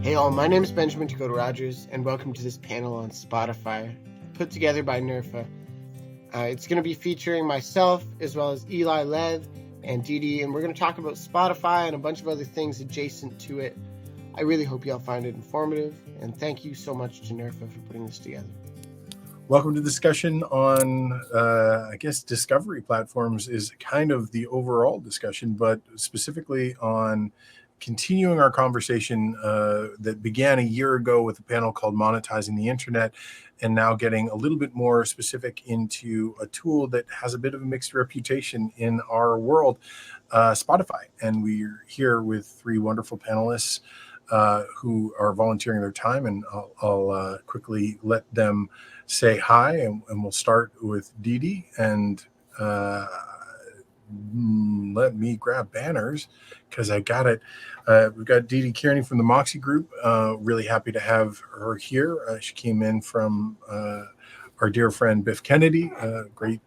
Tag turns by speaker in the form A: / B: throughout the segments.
A: Hey all, my name is Benjamin Dakota Rogers, and welcome to this panel on Spotify, put together by NERFA. It's going to be featuring myself, as well as Eli Lev and Deedee, and we're going to talk about Spotify and a bunch of other things adjacent to it. I really hope y'all find it informative, and thank you so much to NERFA for putting this together.
B: Welcome to the discussion on, discovery platforms is kind of the overall discussion, but specifically on continuing our conversation that began a year ago with a panel called Monetizing the Internet, and now getting a little bit more specific into a tool that has a bit of a mixed reputation in our world, Spotify. And we're here with three wonderful panelists who are volunteering their time, and I'll quickly let them say hi, and we'll start with Deedee, and let me grab banners because I got it. We've got Deedee Kearney from the Moxi group. Really happy to have her here. She came in from our dear friend Biff Kennedy, a great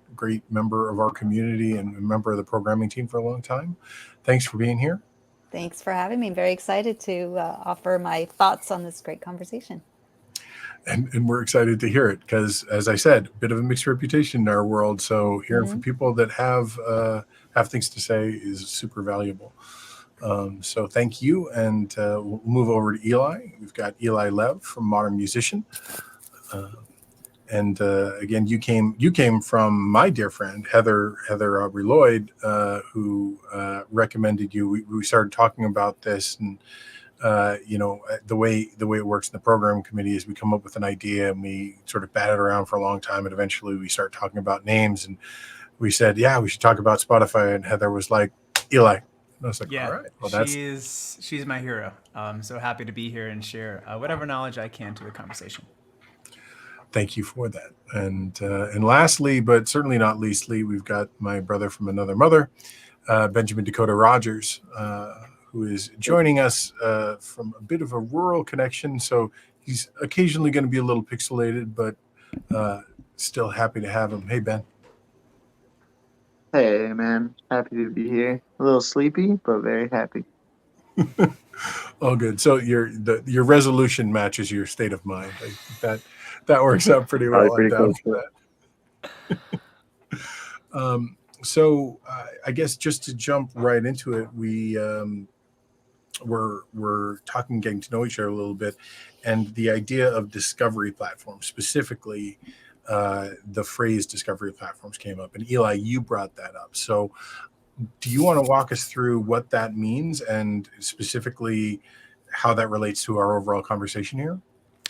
B: member of our community and a member of the programming team for a long time. Thanks for being here.
C: Thanks for having me. Very excited to offer my thoughts on this great conversation.
B: And we're excited to hear it because, as I said, a bit of a mixed reputation in our world. So hearing from people that have things to say is super valuable. So thank you. And we'll move over to Eli. We've got Eli Lev from Modern Musician. And again, you came from my dear friend Heather Aubrey Lloyd, who recommended you. We started talking about this, and the way it works in the program committee is we come up with an idea and we sort of bat it around for a long time, and eventually we start talking about names. And we said, yeah, we should talk about Spotify. And Heather was like, Eli. And I was like,
D: yeah,
B: all right. Well,
D: she's my hero. I'm so happy to be here and share whatever knowledge I can to the conversation.
B: Thank you for that. And lastly, but certainly not leastly, we've got my brother from another mother, Benjamin Dakota Rogers, who is joining us from a bit of a rural connection. So he's occasionally going to be a little pixelated, but still happy to have him. Hey, Ben.
E: Hey, man. Happy to be here. A little sleepy, but very happy.
B: Oh, good. So your resolution matches your state of mind. That works out pretty well.
E: Pretty close to
B: that. So I guess just to jump right into it, we're talking, getting to know each other a little bit, and the idea of discovery platforms, specifically the phrase discovery platforms came up, and Eli, you brought that up. So do you want to walk us through what that means and specifically how that relates to our overall conversation here?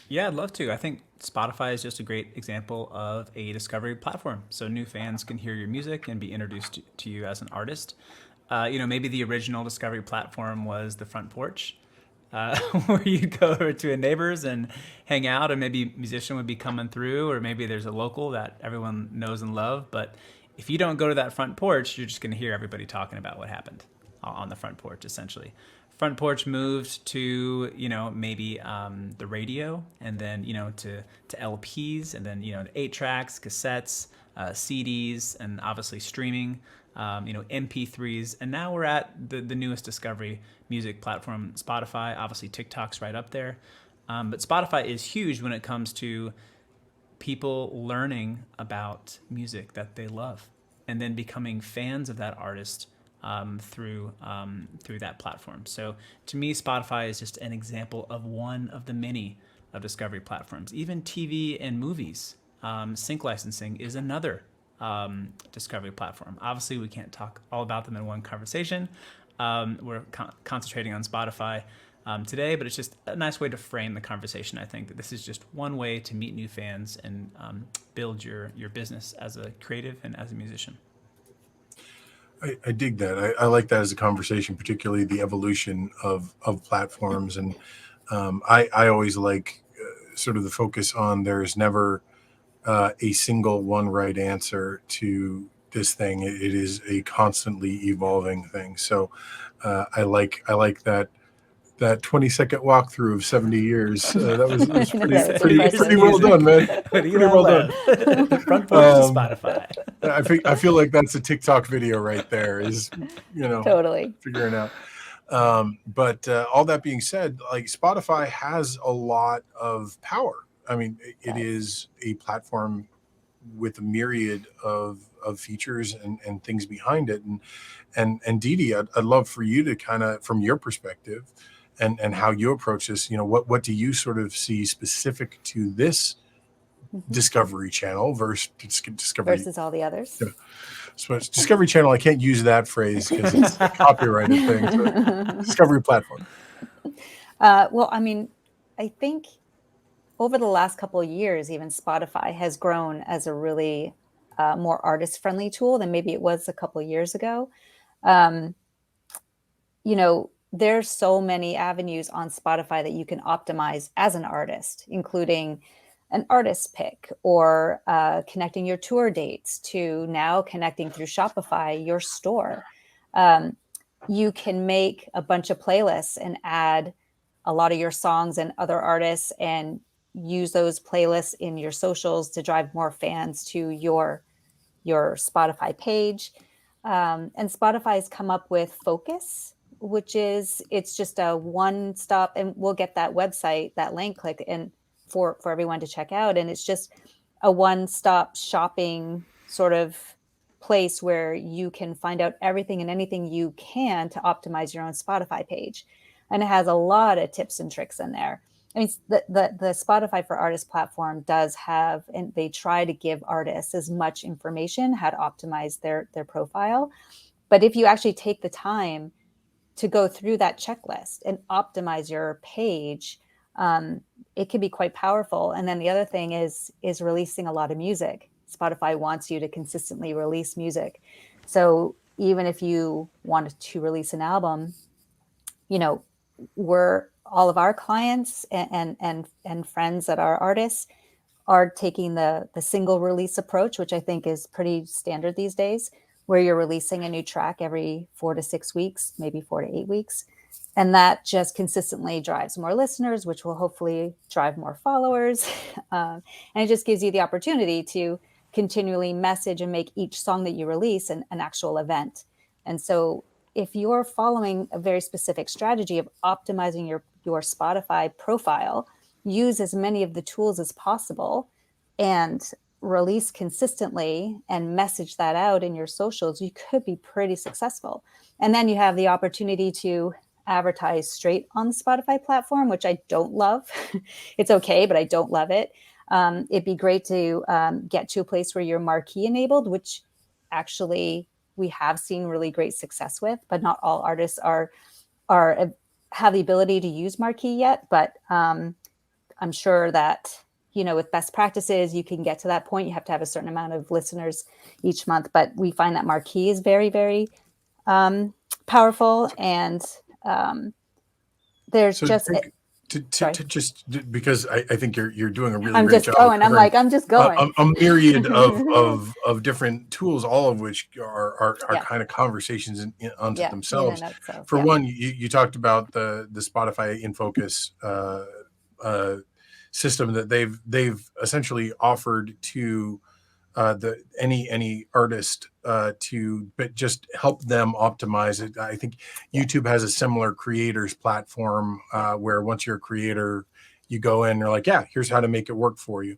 D: Yeah, I'd love to. I think Spotify is just a great example of a discovery platform. So new fans can hear your music and be introduced to you as an artist. Maybe the original discovery platform was the front porch, where you'd go over to a neighbor's and hang out, and maybe a musician would be coming through, or maybe there's a local that everyone knows and love. But if you don't go to that front porch, you're just going to hear everybody talking about what happened on the front porch, essentially. Front porch moved to, maybe the radio, and then, to LPs, and then, to 8-tracks, cassettes, CDs, and obviously streaming, MP3s. And now we're at the newest discovery music platform, Spotify. Obviously, TikTok's right up there. But Spotify is huge when it comes to people learning about music that they love and then becoming fans of that artist through that platform. So to me, Spotify is just an example of one of the many of discovery platforms. Even TV and movies, sync licensing is another discovery platform. Obviously, we can't talk all about them in one conversation. We're concentrating on Spotify today, but it's just a nice way to frame the conversation. I think that this is just one way to meet new fans and build your business as a creative and as a musician.
B: I dig that. I like that as a conversation, particularly the evolution of platforms. And I always like sort of the focus on there's never a single one right answer to this thing. It is a constantly evolving thing. So I like that 20-second walkthrough of 70 years. That was pretty well done, man. Pretty well done.
D: Front porch to Spotify.
B: I feel like that's a TikTok video right there. Is
C: totally
B: figuring out. But all that being said, like Spotify has a lot of power. I mean, it is a platform with a myriad of features and things behind it. And Deedee, I'd love for you to kind of, from your perspective and how you approach this, what do you sort of see specific to this Discovery Channel versus Discovery
C: versus all the others.
B: Yeah. So it's Discovery Channel. I can't use that phrase because it's a copyrighted thing. So Discovery platform.
C: Well, I mean, I think over the last couple of years, even Spotify has grown as a really more artist-friendly tool than maybe it was a couple of years ago. There's so many avenues on Spotify that you can optimize as an artist, including an artist pick or connecting your tour dates to now connecting through Shopify, your store. You can make a bunch of playlists and add a lot of your songs and other artists and use those playlists in your socials to drive more fans to your Spotify page. And Spotify's come up with Focus, which is, it's just a one stop, and we'll get that website, that link click and for everyone to check out. And it's just a one stop shopping sort of place where you can find out everything and anything you can to optimize your own Spotify page. And it has a lot of tips and tricks in there. I mean, the Spotify for Artists platform does have, and they try to give artists as much information how to optimize their profile. But if you actually take the time to go through that checklist and optimize your page, it can be quite powerful. And then the other thing is releasing a lot of music. Spotify wants you to consistently release music. So even if you wanted to release an album, all of our clients and friends that are artists are taking the single release approach, which I think is pretty standard these days, where you're releasing a new track every 4 to 6 weeks, maybe 4 to 8 weeks. And that just consistently drives more listeners, which will hopefully drive more followers. And it just gives you the opportunity to continually message and make each song that you release an actual event. And so if you're following a very specific strategy of optimizing your Spotify profile, use as many of the tools as possible and release consistently and message that out in your socials, you could be pretty successful. And then you have the opportunity to advertise straight on the Spotify platform, which I don't love. It's okay, but I don't love it. It'd be great to get to a place where you're marquee enabled, which actually we have seen really great success with, but not all artists have the ability to use marquee yet. But I'm sure that, with best practices, you can get to that point. You have to have a certain amount of listeners each month, but we find that marquee is very, very powerful. And there's
B: because I think you're doing a really
C: I'm
B: great
C: just
B: job.
C: I'm just going.
B: A myriad of different tools, all of which are kind of conversations unto themselves. For one, you talked about the Spotify in Focus system that they've essentially offered to any artist but just help them optimize it. I think YouTube has a similar creators platform where once you're a creator, you go in and you're like, here's how to make it work for you.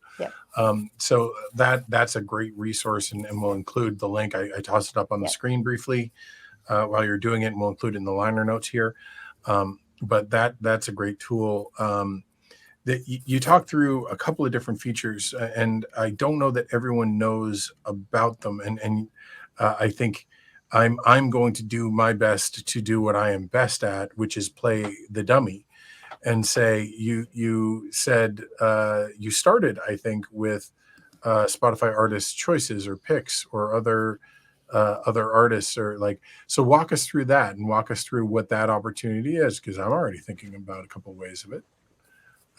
B: So that's a great resource, and we'll include the link. I tossed it up on the screen briefly while you're doing it, and we'll include it in the liner notes here. But that's a great tool. That you talked through a couple of different features, and I don't know that everyone knows about them. And I think I'm going to do my best to do what I am best at, which is play the dummy, and say you said you started, I think, with Spotify artist choices or picks or other artists, or like, so walk us through that and walk us through what that opportunity is, because I'm already thinking about a couple of ways of it.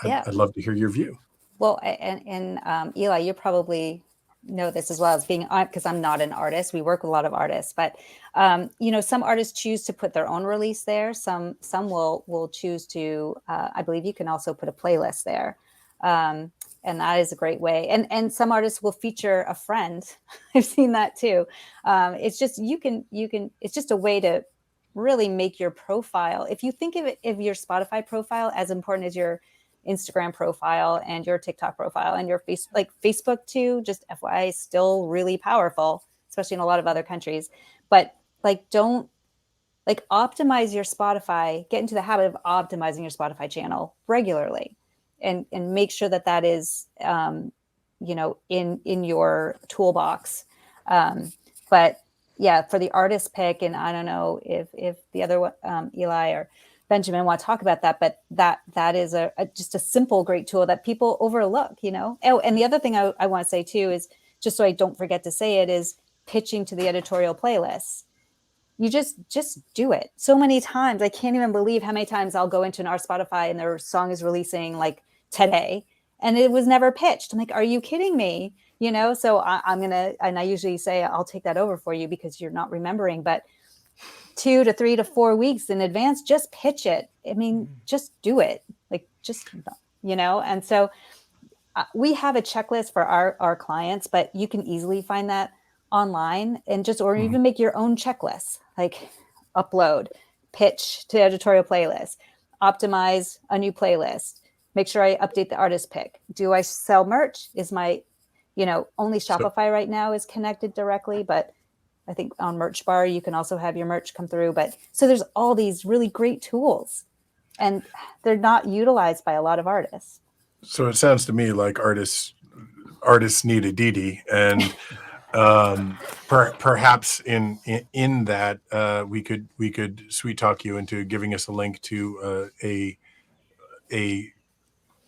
B: I'd love to hear your view.
C: Well, and Eli, you probably know this as well as being, because I'm not an artist. We work with a lot of artists, but some artists choose to put their own release there. Some will choose to. I believe you can also put a playlist there, and that is a great way. And some artists will feature a friend. I've seen that too. It's just you can. It's just a way to really make your profile, if you think of your Spotify profile as important as your Instagram profile and your TikTok profile and your Facebook too, just FYI, is still really powerful, especially in a lot of other countries. But like, don't optimize your Spotify, get into the habit of optimizing your Spotify channel regularly, and make sure that is, in your toolbox. But yeah, for the artist pick, and I don't know if the other one, Eli or Benjamin, want to talk about that, but that is just a simple, great tool that people overlook, Oh, and the other thing I want to say too is, just so I don't forget to say it, is pitching to the editorial playlists. You just do it so many times. I can't even believe how many times I'll go into our Spotify and their song is releasing like today and it was never pitched. I'm like, are you kidding me? So I'm gonna, and I usually say I'll take that over for you because you're not remembering, but 2 to 3 to 4 weeks in advance, just pitch it. I mean, just do it. And so we have a checklist for our clients, but you can easily find that online, and or even make your own checklists, like upload, pitch to editorial playlist, optimize a new playlist, make sure I update the artist pick. Do I sell merch? Is my, only Shopify right now is connected directly, but I think on Merch Bar, you can also have your merch come through. But so there's all these really great tools, and they're not utilized by a lot of artists.
B: So it sounds to me like artists need a Deedee, and perhaps in that we could sweet talk you into giving us a link to a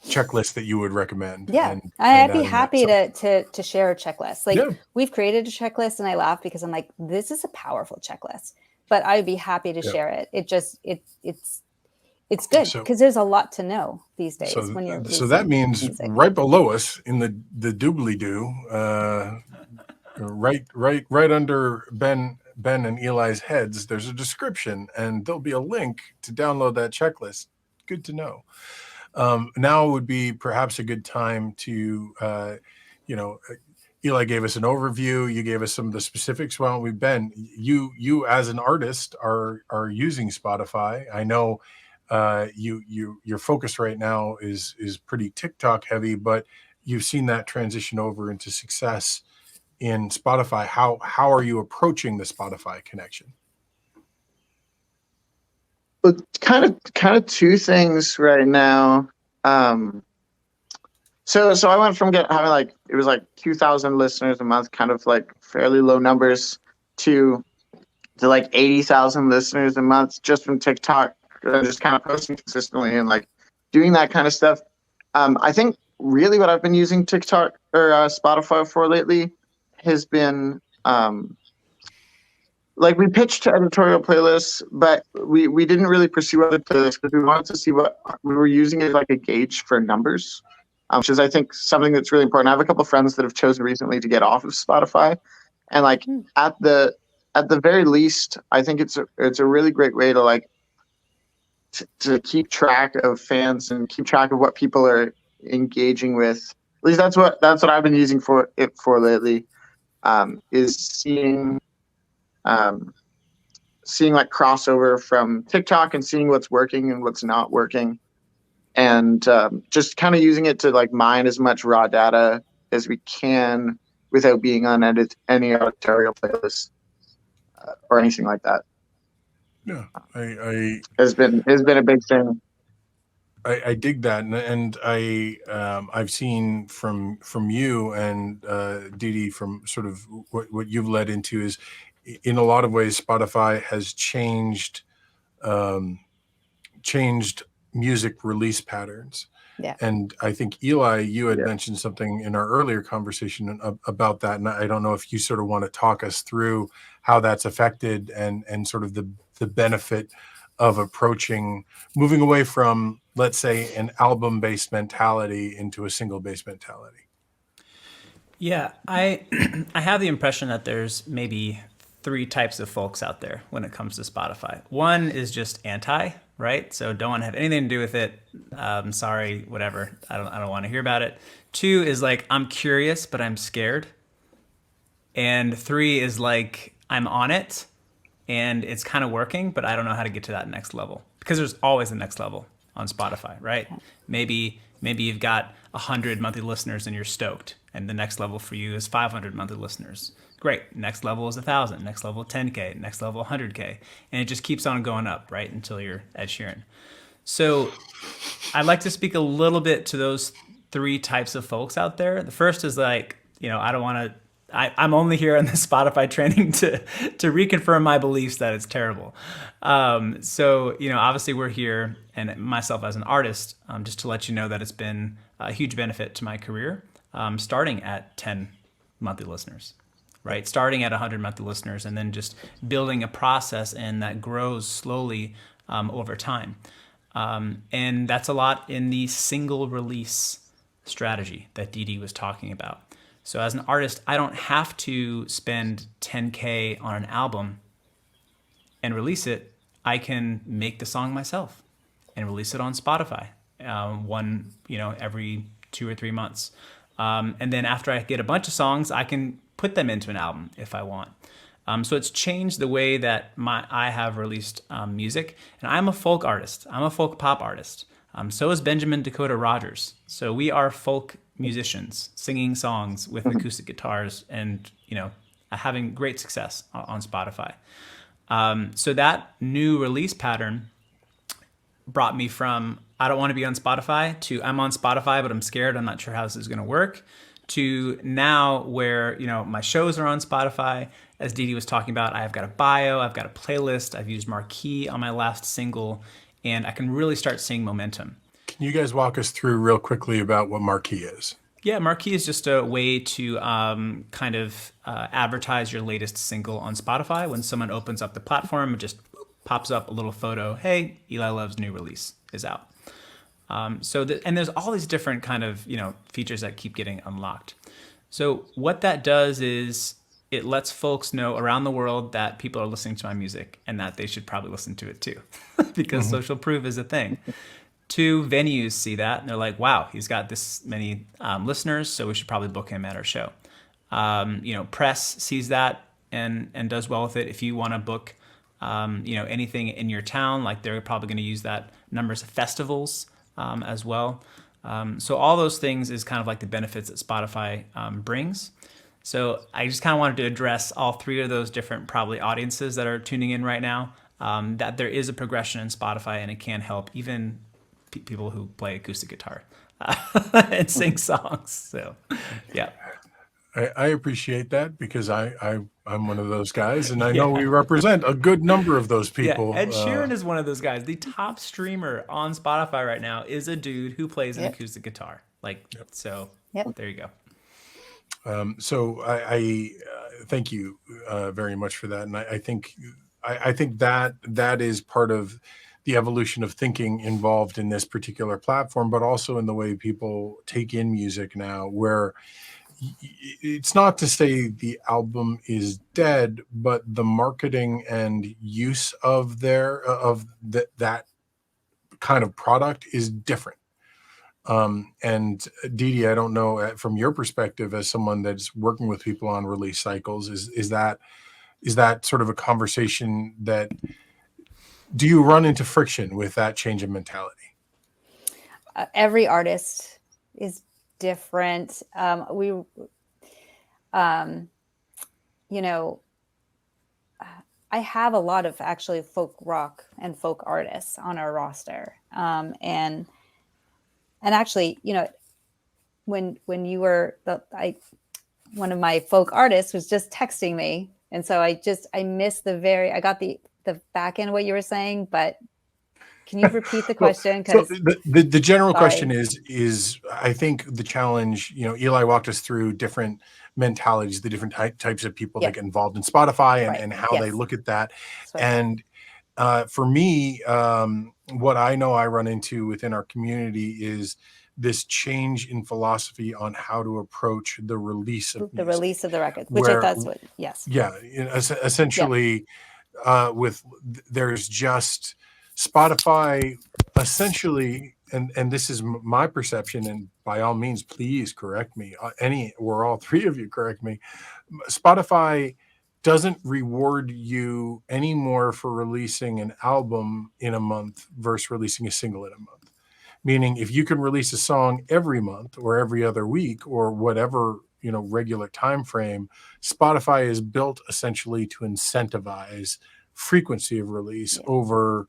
B: checklist that you would recommend.
C: Yeah,
B: and
C: I'd be happy to share a checklist. We've created a checklist, and I laugh because I'm like, this is a powerful checklist, but I'd be happy to share it. It's good because there's a lot to know these days when you're
B: so that means
C: music.
B: Right below us in the doobly-doo, right under Ben and Eli's heads, there's a description, and there'll be a link to download that checklist. Good to know. Now would be perhaps a good time to, Eli gave us an overview. You gave us some of the specifics. Why don't we, Ben? You as an artist are using Spotify. I know your focus right now is pretty TikTok heavy, but you've seen that transition over into success in Spotify. How are you approaching the Spotify connection?
E: But kind of two things right now. So I went from having it was 2,000 listeners a month, kind of like fairly low numbers, to 80,000 listeners a month just from TikTok, just kind of posting consistently and doing that kind of stuff. I think really what I've been using TikTok or Spotify for lately has been we pitched to editorial playlists, but we didn't really pursue other playlists because we wanted to see what we were using as a gauge for numbers, which is I think something that's really important. I have a couple of friends that have chosen recently to get off of Spotify, and at the very least, I think it's a really great way to to keep track of fans and keep track of what people are engaging with. At least that's what I've been using for lately, is seeing crossover from TikTok and seeing what's working and what's not working, and just kind of using it to mine as much raw data as we can without being on any editorial playlist or anything like that.
B: Yeah, I
E: has been a big thing.
B: I dig that, and I've seen from you and Deedee, from sort of what you've led into, is in a lot of ways Spotify has changed music release patterns.
C: Yeah.
B: And I think, Eli, you had mentioned something in our earlier conversation about that, and I don't know if you sort of want to talk us through how that's affected and sort of the benefit of moving away from, let's say, an album-based mentality into a single-based mentality.
D: Yeah, I have the impression that there's maybe 3 types of folks out there when it comes to Spotify. One is just anti, right? So don't want to have anything to do with it. Sorry, whatever. I don't want to hear about it. 2 is I'm curious, but I'm scared. And 3 is I'm on it, and it's kind of working, but I don't know how to get to that next level, because there's always the next level on Spotify, right? Maybe you've got 100 monthly listeners and you're stoked, and the next level for you is 500 monthly listeners. Great. Next level is 1,000. Next level 10K. Next level 100K, and it just keeps on going up, right, until you're Ed Sheeran. So I'd like to speak a little bit to those three types of folks out there. The first is like, I don't want to. I'm only here on the Spotify training to reconfirm my beliefs that it's terrible. So obviously we're here, and myself as an artist, just to let you know that it's been a huge benefit to my career, starting at 10 monthly listeners, right? Starting at 100 monthly listeners, and then just building a process and that grows slowly over time. And that's a lot in the single release strategy that Deedee was talking about. So as an artist, I don't have to spend 10K on an album and release it. I can make the song myself and release it on Spotify, every 2 or 3 months. And then after I get a bunch of songs, I can put them into an album if I want. So it's changed the way that I have released music. And I'm a folk artist. I'm a folk pop artist. So is Benjamin Dakota Rogers. So we are folk musicians singing songs with acoustic guitars and, having great success on Spotify. So that new release pattern brought me from I don't want to be on Spotify to I'm on Spotify, but I'm scared. I'm not sure how this is going to work, to now where, my shows are on Spotify. As Deedee was talking about, I've got a bio, I've got a playlist, I've used Marquee on my last single, and I can really start seeing momentum.
B: Can you guys walk us through real quickly about what Marquee is?
D: Yeah, Marquee is just a way to advertise your latest single on Spotify. When someone opens up the platform, it just pops up a little photo. Hey, Eli Lev's new release is out. And there's all these different kind of features that keep getting unlocked. So what that does is it lets folks know around the world that people are listening to my music and that they should probably listen to it too, because social proof is a thing. 2, venues see that and they're like, wow, he's got this many listeners, so we should probably book him at our show. Press sees that and does well with it. If you want to book, anything in your town, like they're probably going to use that numbers of festivals as well. So all those things is kind of like the benefits that Spotify brings. So I just kind of wanted to address all 3 of those different probably audiences that are tuning in right now, that there is a progression in Spotify and it can help even people who play acoustic guitar and sing songs. So, yeah.
B: I appreciate that because I'm one of those guys, and I know we represent a good number of those people.
D: Yeah, Ed Sheeran is one of those guys. The top streamer on Spotify right now is a dude who plays an acoustic guitar. So there you go.
B: So I thank you very much for that, and I think that is part of the evolution of thinking involved in this particular platform, but also in the way people take in music now, where it's not to say the album is dead, but the marketing and use of that kind of product is different. And Deedee, I don't know from your perspective as someone that's working with people on release cycles, is that sort of a conversation that do you run into friction with that change in mentality?
C: Every artist is different. I have a lot of actually folk rock and folk artists on our roster. And actually, when you were one of my folk artists was just texting me. And so I missed I got the back end of what you were saying, but can you repeat the question?
B: So the general question is I think the challenge, Eli walked us through different mentalities, the different types of people that get involved in Spotify and how they look at that. And for me, what I know I run into within our community is this change in philosophy on how to approach the release of
C: the release of the record, which I thought was
B: essentially there's just Spotify essentially, and this is my perception, and by all means, please correct me, or all 3 of you correct me. Spotify doesn't reward you anymore for releasing an album in a month versus releasing a single in a month. Meaning, if you can release a song every month or every other week or whatever, regular time frame, Spotify is built essentially to incentivize frequency of release over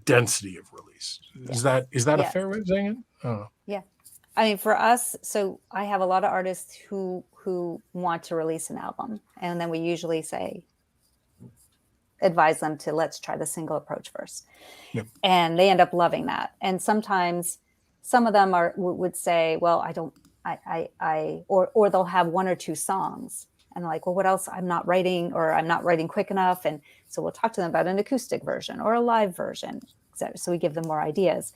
B: density of release. Is that a fair way of saying it? Oh.
C: Yeah. I mean, for us, so I have a lot of artists who want to release an album, and then we usually advise them to let's try the single approach first.
B: Yep.
C: And they end up loving that. And sometimes some of them would say, well, or they'll have one or two songs and like, well, what else? I'm not writing quick enough. And so we'll talk to them about an acoustic version or a live version. So we give them more ideas.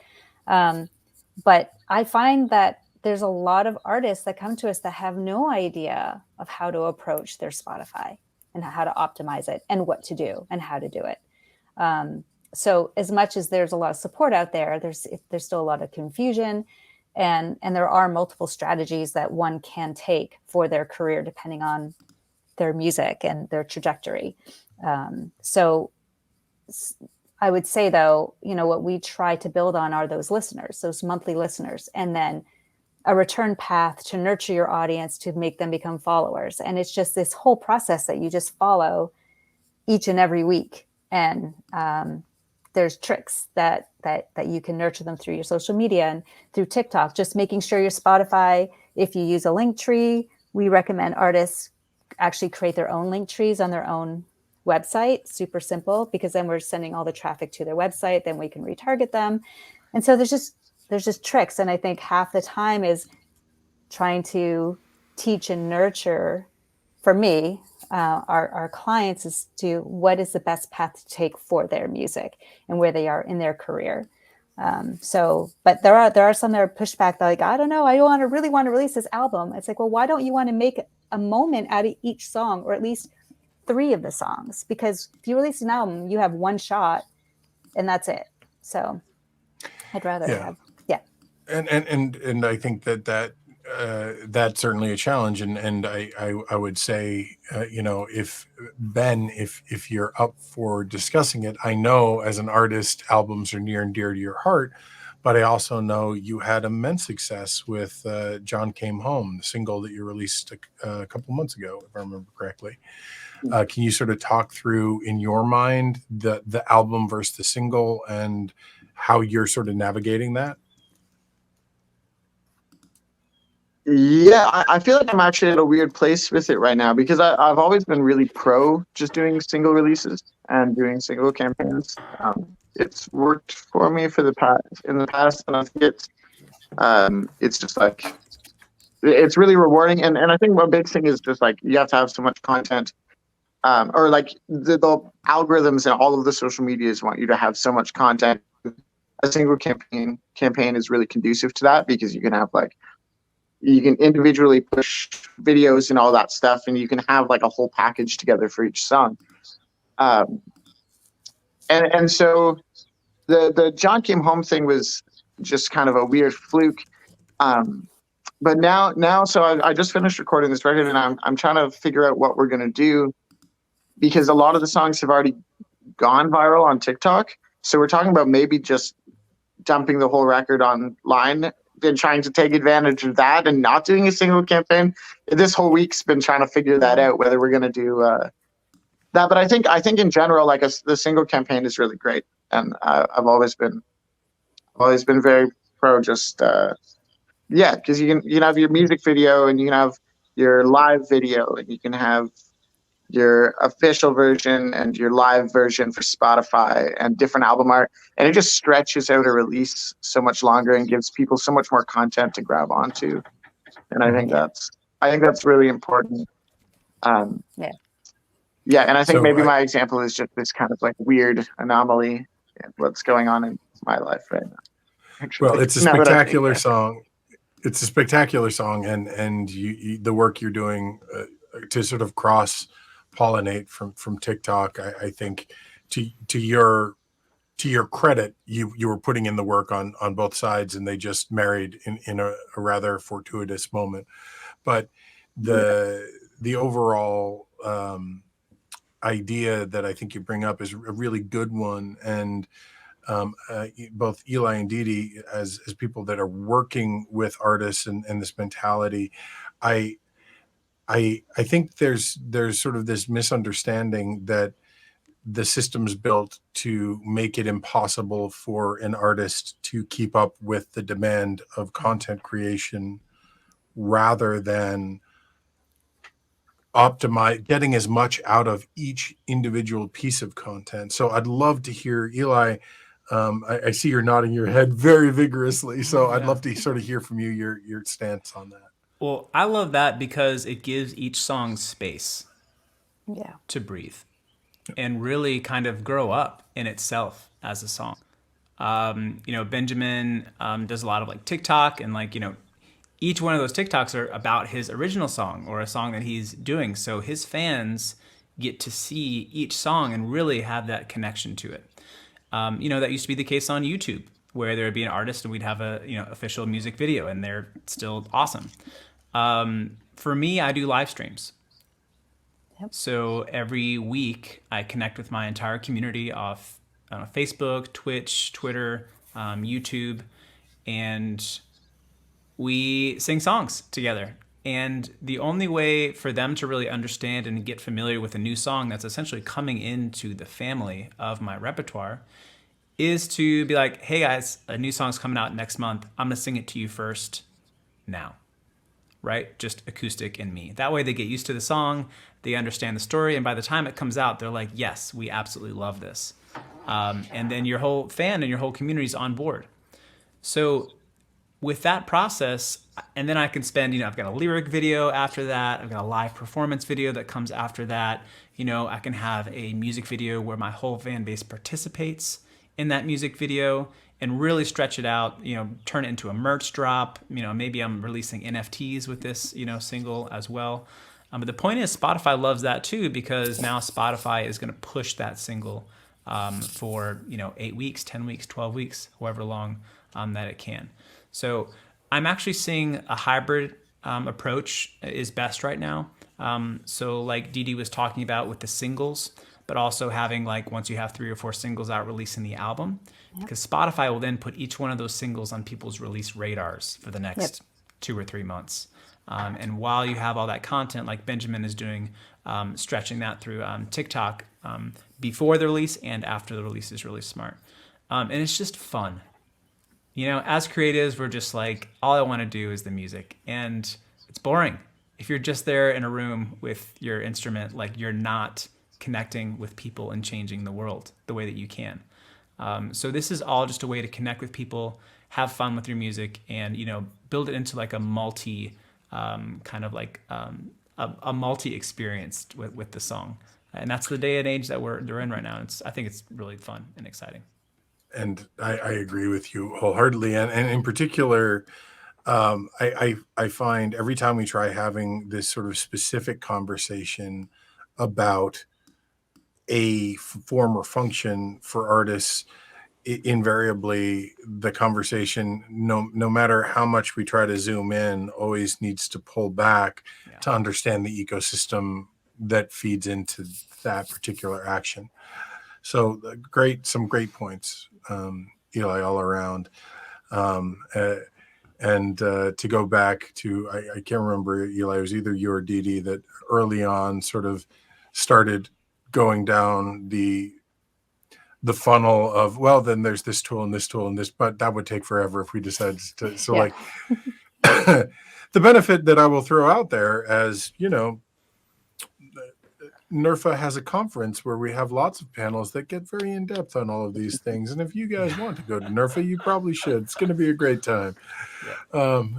C: But I find that there's a lot of artists that come to us that have no idea of how to approach their Spotify and how to optimize it and what to do and how to do it. So as much as there's a lot of support out there, there's still a lot of confusion, and there are multiple strategies that one can take for their career depending on their music and their trajectory. So I would say, though, what we try to build on are those listeners, those monthly listeners, and then a return path to nurture your audience to make them become followers. And it's just this whole process that you just follow each and every week. And there's tricks that you can nurture them through your social media and through TikTok, just making sure your Spotify, if you use a link tree, we recommend artists actually create their own link trees on their own website. Super simple, because then we're sending all the traffic to their website, then we can retarget them. And so there's just tricks. And I think half the time is trying to teach and nurture, for me, our clients, is to what is the best path to take for their music and where they are in their career. But there are some that are pushback. They're like, I don't know, I really want to release this album. It's like, well, why don't you want to make a moment out of each song, or at least 3 of the songs? Because if you release an album, you have one shot and that's it. So I'd rather have.
B: And I think that's certainly a challenge. And I would say, if Ben, if you're up for discussing it, I know as an artist, albums are near and dear to your heart, but I also know you had immense success with John Came Home, the single that you released a couple months ago, if I remember correctly. Can you sort of talk through, in your mind, the album versus the single and how you're sort of navigating that?
E: Yeah, I feel like I'm actually at a weird place with it right now, because I've always been really pro just doing single releases and doing single campaigns. It's worked for me in the past, and I think it's just like, it's really rewarding. And I think one big thing is just like, you have to have so much content, or like the algorithms and all of the social medias want you to have so much content. A single campaign is really conducive to that, because you can have you can individually push videos and all that stuff, and you can have like a whole package together for each song. And so the John Came Home thing was just kind of a weird fluke. But now, so I just finished recording this record, and I'm trying to figure out what we're gonna do, because a lot of the songs have already gone viral on TikTok. So we're talking about maybe just dumping the whole record online, been trying to take advantage of that and not doing a single campaign. This whole week's been trying to figure that out, whether we're going to do that. But I think in general, like the single campaign is really great, and I've always been very pro. Just because you can have your music video, and you can have your live video, and you can have your official version and your live version for Spotify, and different album art, and it just stretches out a release so much longer and gives people so much more content to grab onto. And I think that's really important. And I think maybe my example is just this kind of like weird anomaly in what's going on in my life right now. Actually,
B: well, it's a spectacular song. It's a spectacular song, and you the work you're doing to sort of cross pollinate from TikTok. I think to your credit, you were putting in the work on both sides, and they just married in a rather fortuitous moment. But the overall idea that I think you bring up is a really good one. And both Eli and Deedee, as people that are working with artists and this mentality, I think there's sort of this misunderstanding that the system's built to make it impossible for an artist to keep up with the demand of content creation, rather than getting as much out of each individual piece of content. So I'd love to hear, Eli. I see you're nodding your head very vigorously, so I'd love to sort of hear from you your stance on that.
D: Well, I love that because it gives each song space to breathe and really kind of grow up in itself as a song. Benjamin does a lot of like TikTok, and like, each one of those TikToks are about his original song or a song that he's doing. So his fans get to see each song and really have that connection to it. That used to be the case on YouTube, where there would be an artist and we'd have a official music video, and they're still awesome. For me, I do live streams. Yep. So every week I connect with my entire community off Facebook, Twitch, Twitter, YouTube, and we sing songs together. And the only way for them to really understand and get familiar with a new song that's essentially coming into the family of my repertoire is to be like, hey guys, a new song's coming out next month. I'm gonna sing it to you first now, right? Just acoustic and me. That way they get used to the song, they understand the story, and by the time it comes out, they're like, yes, we absolutely love this. And then your whole fan and your whole community is on board. So with that process, and then I can spend, I've got a lyric video after that, I've got a live performance video that comes after that, I can have a music video where my whole fan base participates in that music video and really stretch it out, turn it into a merch drop, maybe I'm releasing NFTs with this, single as well. But the point is Spotify loves that too, because now Spotify is going to push that single for, 8 weeks, 10 weeks, 12 weeks, however long that it can. So I'm actually seeing a hybrid approach is best right now. So like Deedee was talking about with the singles, but also having like once you have 3 or 4 singles out, releasing the album, because Spotify will then put each one of those singles on people's release radars for the next 2 or 3 months. And while you have all that content, like Benjamin is doing, stretching that through TikTok before the release and after the release is really smart. And it's just fun. As creatives, we're just like, all I want to do is the music. And it's boring. If you're just there in a room with your instrument, like you're not connecting with people and changing the world the way that you can. So this is all just a way to connect with people, have fun with your music, and, build it into like a multi a multi experience with the song. And that's the day and age that they're in right now. I think it's really fun and exciting.
B: And I agree with you wholeheartedly. And in particular, I find every time we try having this sort of specific conversation about a form or function for artists, invariably the conversation, no matter how much we try to zoom in, always needs to pull back to understand the ecosystem that feeds into that particular action. So some great points, Eli, all around. And to go back to, I can't remember, Eli, it was either you or Deedee that early on sort of started going down the funnel of, well, then there's this tool and this tool and this, but that would take forever if we decided to. So like the benefit that I will throw out there, as NERFA has a conference where we have lots of panels that get very in depth on all of these things. And if you guys want to go to NERFA, you probably should. It's going to be a great time.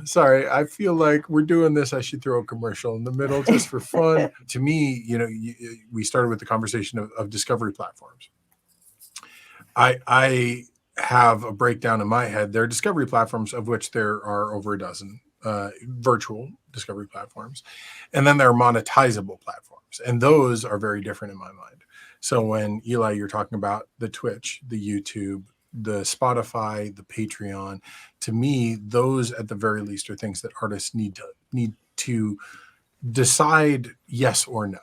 B: Sorry, I feel like we're doing this. I should throw a commercial in the middle just for fun. To me, we started with the conversation of discovery platforms. I have a breakdown in my head. There are discovery platforms, of which there are over a dozen virtual discovery platforms. And then there are monetizable platforms. And those are very different in my mind. So when, Eli, you're talking about the Twitch, the YouTube, the Spotify, the Patreon, to me, those at the very least are things that artists need to decide yes or no.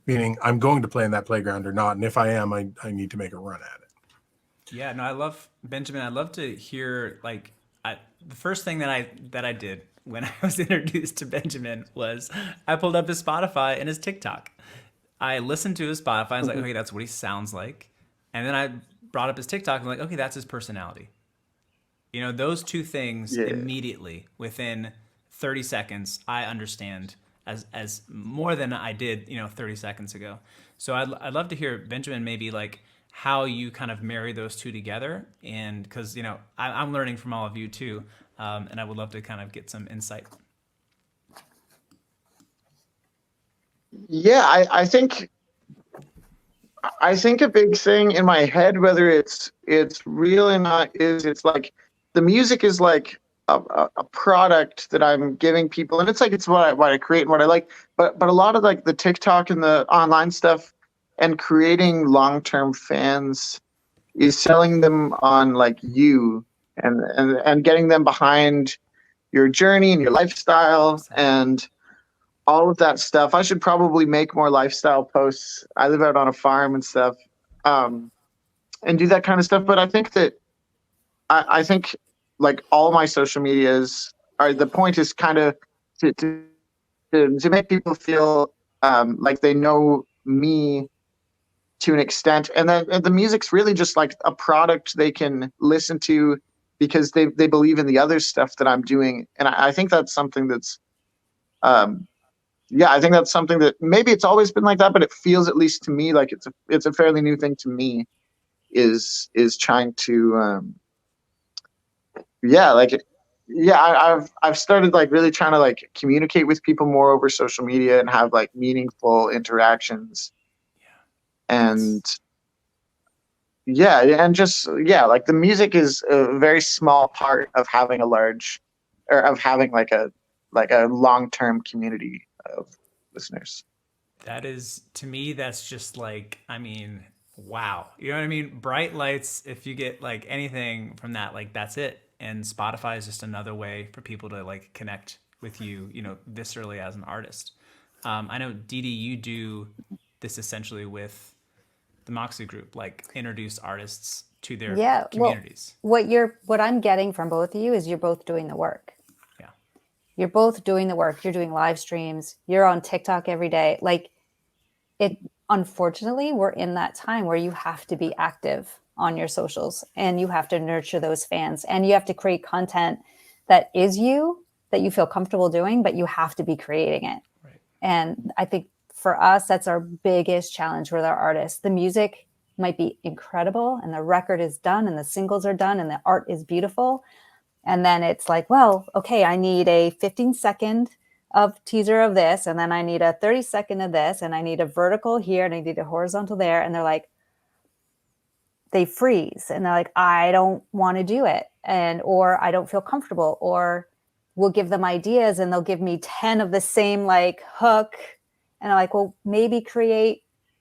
B: meaning I'm going to play in that playground or not. And if I am, I need to make a run at it.
D: Yeah, no, I love Benjamin. I'd love to hear the first thing that I did when I was introduced to Benjamin was I pulled up his Spotify and his TikTok. I listened to his Spotify. I was like, okay, that's what he sounds like. And then I brought up his TikTok and I'm like, okay, that's his personality. You know, those two things immediately within 30 seconds, I understand as more than I did, 30 seconds ago. So I'd love to hear, Benjamin, maybe like how you kind of marry those two together. And because, I'm learning from all of you too. And I would love to kind of get some insight.
E: Yeah, I think a big thing in my head, whether it's real or not, is it's like the music is like a product that I'm giving people, and it's like it's what I create and what I like. But a lot of like the TikTok and the online stuff and creating long-term fans is selling them on like you and getting them behind your journey and your lifestyle and all of that stuff. I should probably make more lifestyle posts. I live out on a farm and stuff, and do that kind of stuff. But I think that I think like all my social medias are, the point is kind of to make people feel like they know me to an extent, and then the music's really just like a product they can listen to because they believe in the other stuff that I'm doing. And I think that's something that's I think that's something that maybe it's always been like that, but it feels, at least to me, like it's a fairly new thing to me, is trying to I've started like really trying to like communicate with people more over social media and have like meaningful interactions. And like the music is a very small part of having like a long-term community of listeners.
D: That is, to me, that's just like, wow. You know what I mean? Bright lights, if you get like anything from that, like that's it. And Spotify is just another way for people to like connect with you, viscerally as an artist. I know, Deedee, you do this essentially with the Moxi group, like introduce artists to their communities.
C: Well, what I'm getting from both of you is you're both doing the work.
D: Yeah.
C: You're both doing the work. You're doing live streams. You're on TikTok every day. Like unfortunately, we're in that time where you have to be active on your socials and you have to nurture those fans and you have to create content that is you, that you feel comfortable doing, but you have to be creating it.
D: Right.
C: And I think for us, that's our biggest challenge with our artists. The music might be incredible and the record is done and the singles are done and the art is beautiful. And then it's like, well, okay, I need a 15-second of teaser of this, and then I need a 30-second of this, and I need a vertical here, and I need a horizontal there. And they're like, they freeze, and they're like, I don't want to do it, or I don't feel comfortable, or we'll give them ideas, and they'll give me 10 of the same like hook, and I'm like, well, maybe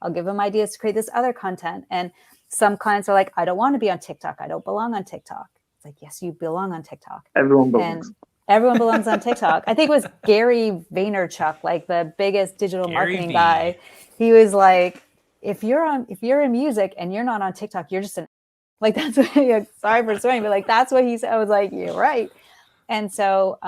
C: I'll give them ideas to create this other content. And some clients are like, I don't want to be on TikTok. I don't belong on TikTok. It's like, yes, you belong on TikTok.
E: Everyone belongs.
C: And everyone belongs on TikTok. I think it was Gary Vaynerchuk, like the biggest digital marketing guy. He was like, if you're in music and you're not on TikTok, you're just like, that's what sorry for swearing, but like, that's what he said. I was like, you're right. And so,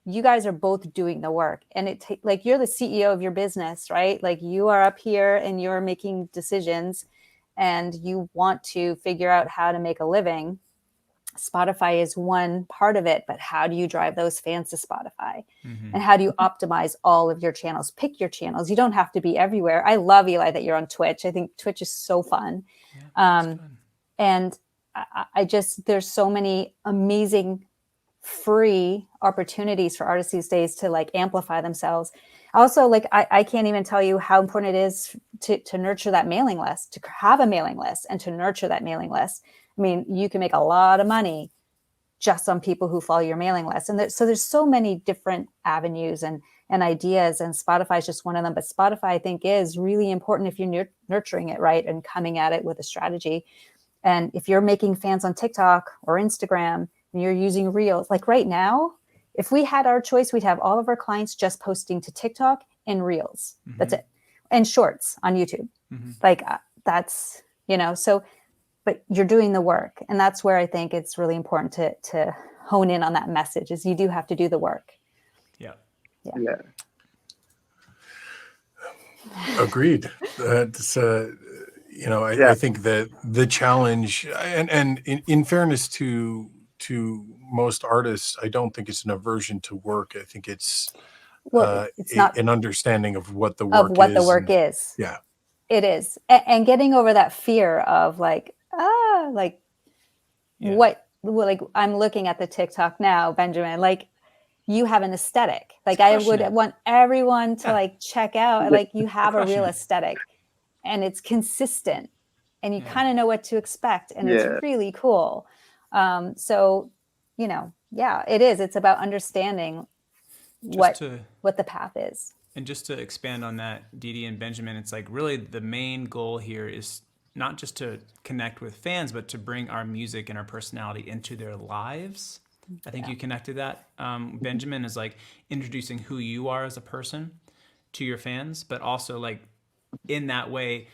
C: you guys are both doing the work, and like you're the CEO of your business, right? Like you are up here and you're making decisions and you want to figure out how to make a living. Spotify is one part of it, but how do you drive those fans to Spotify? Mm-hmm. And how do you optimize all of your channels? Pick your channels. You don't have to be everywhere. I love, Eli, that you're on Twitch. I think Twitch is so fun. Yeah, fun. And I just, there's so many amazing free opportunities for artists these days to like amplify themselves. Also, like, I can't even tell you how important it is to nurture that mailing list, to have a mailing list and to nurture that mailing list. I mean, you can make a lot of money just on people who follow your mailing list. And so there's so many different avenues and ideas, and Spotify is just one of them. But Spotify, I think, is really important if you're nurturing it right and coming at it with a strategy. And if you're making fans on TikTok or Instagram and you're using Reels, like right now, if we had our choice, we'd have all of our clients just posting to TikTok and Reels. Mm-hmm. That's it. and shorts on YouTube. Like that's, so, but you're doing the work. And that's where I think it's really important to hone in on that message is you do have to do the work.
D: Yeah.
B: Agreed. That's I think that the challenge, and in fairness to most artists, I don't think it's an aversion to work. I think it's
C: it's not
B: an understanding of what the
C: of
B: work
C: what
B: is.
C: the work is.
B: Yeah,
C: it is, and getting over that fear of like what, like I'm looking at the TikTok now, Benjamin, like you have an aesthetic. Like I would want everyone to like check out, like you have a real aesthetic and it's consistent and you kind of know what to expect and it's really cool. So, it is. It's about understanding what the path is.
D: And just to expand on that, Deedee and Benjamin, it's like really the main goal here is not just to connect with fans, but to bring our music and our personality into their lives. I think you connected that. Benjamin is like introducing who you are as a person to your fans, but also like in that way,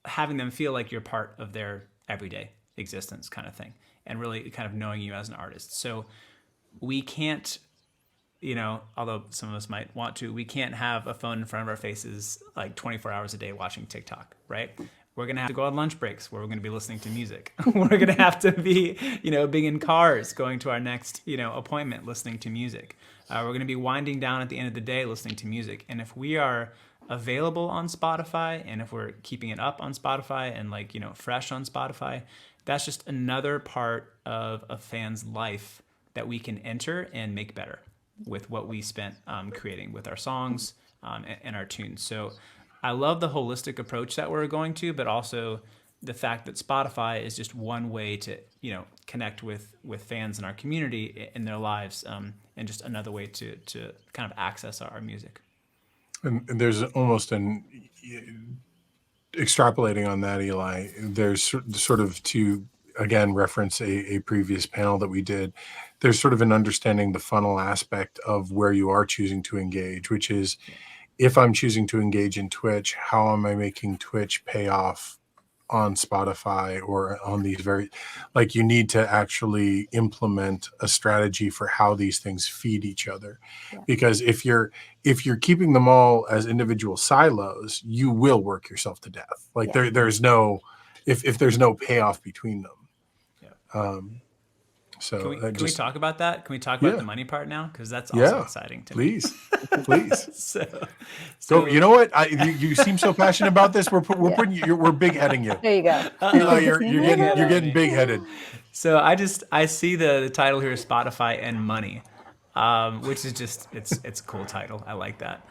D: having them feel like you're part of their everyday existence kind of thing, and really kind of knowing you as an artist. So we can't, although some of us might want to, we can't have a phone in front of our faces like 24 hours a day watching TikTok, right? We're going to have to go on lunch breaks where we're going to be listening to music. We're going to have to be, being in cars, going to our next, appointment, listening to music. We're going to be winding down at the end of the day, listening to music. And if we are available on Spotify, and if we're keeping it up on Spotify and like, fresh on Spotify, that's just another part of a fan's life that we can enter and make better with what we spent creating with our songs and our tunes. So I love the holistic approach that we're going to, but also the fact that Spotify is just one way to, connect with fans in our community in their lives, and just another way to kind of access our music.
B: And there's almost extrapolating on that, Eli, there's sort of, to again reference a previous panel that we did, there's sort of an understanding the funnel aspect of where you are choosing to engage, which is, if I'm choosing to engage in Twitch, how am I making Twitch pay off on Spotify or on these you need to actually implement a strategy for how these things feed each other. Because if you're keeping them all as individual silos, you will work yourself to death. There's no, if there's no payoff between them. So
D: can we talk about that? Can we talk about the money part now? Because that's also exciting to me.
B: Please.
D: So
B: you know what? You seem so passionate about this. We're big heading you.
C: There you go.
B: Eli, you're getting big headed.
D: So I see the title here, Spotify and Money, which is just it's a cool title. I like that.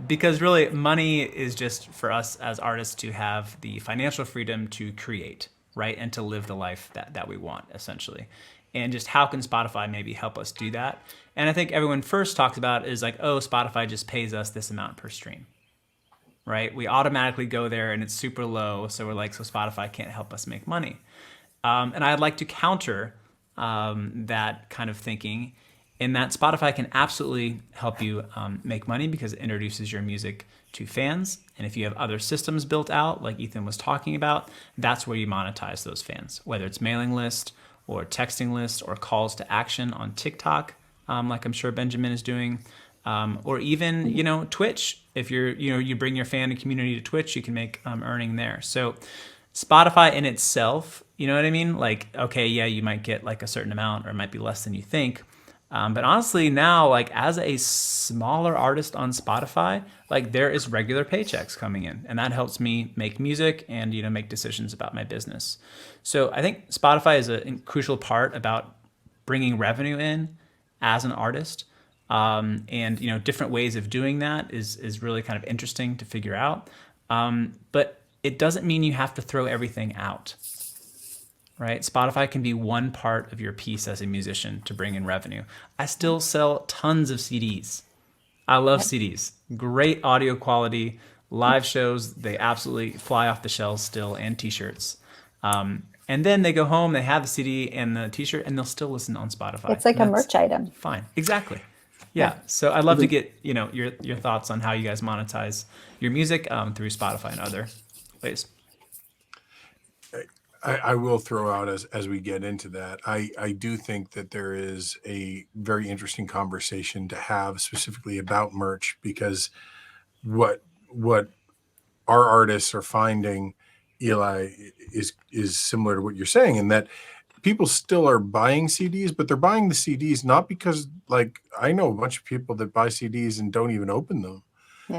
D: Because really money is just for us as artists to have the financial freedom to create, right? And to live the life that we want, essentially. And just how can Spotify maybe help us do that? And I think everyone first talks about is like, oh, Spotify just pays us this amount per stream, right? We automatically go there and it's super low. So we're like, so Spotify can't help us make money. And I'd like to counter that kind of thinking in that Spotify can absolutely help you make money because it introduces your music to fans. And if you have other systems built out, like Ethan was talking about, that's where you monetize those fans, whether it's mailing list or texting list or calls to action on TikTok, like I'm sure Benjamin is doing, or even, Twitch. If you bring your fan and community to Twitch, you can make earning there. So Spotify in itself, you know what I mean? Like, okay, yeah, you might get like a certain amount or it might be less than you think. But honestly now, like as a smaller artist on Spotify, like there is regular paychecks coming in and that helps me make music and, make decisions about my business. So I think Spotify is a crucial part about bringing revenue in as an artist. And, different ways of doing that is really kind of interesting to figure out. But it doesn't mean you have to throw everything out. Right? Spotify can be one part of your piece as a musician to bring in revenue. I still sell tons of CDs. I love CDs. Great audio quality, live shows, they absolutely fly off the shelves still, and t-shirts. And then they go home, they have the CD and the t-shirt, and they'll still listen on Spotify.
C: It's like a merch item.
D: Fine. Exactly. Yeah. So I'd love to get, your thoughts on how you guys monetize your music through Spotify and other ways.
B: I will throw out as we get into that. I do think that there is a very interesting conversation to have specifically about merch, because what our artists are finding, Eli, is similar to what you're saying, in that people still are buying CDs, but they're buying the CDs not because, like, I know a bunch of people that buy CDs and don't even open them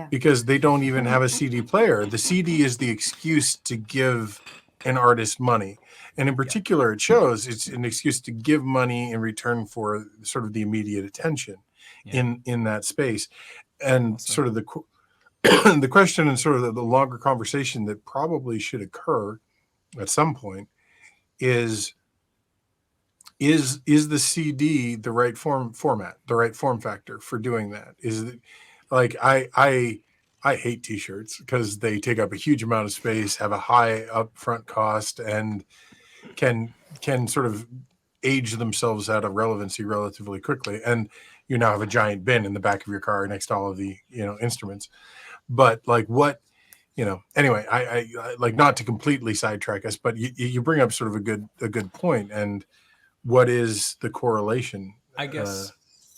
B: because they don't even have a CD player. The CD is the excuse to give an artist money. And in particular, it shows it's an excuse to give money in return for sort of the immediate attention in that space. And sort of the question and sort of the longer conversation that probably should occur at some point is the CD the right format, the right form factor for doing that? Is it, like, I hate t-shirts because they take up a huge amount of space, have a high upfront cost, and can sort of age themselves out of relevancy relatively quickly. And you now have a giant bin in the back of your car next to all of the instruments. But like, what, anyway, I like, not to completely sidetrack us, but you bring up sort of a good point. And what is the correlation?
D: I guess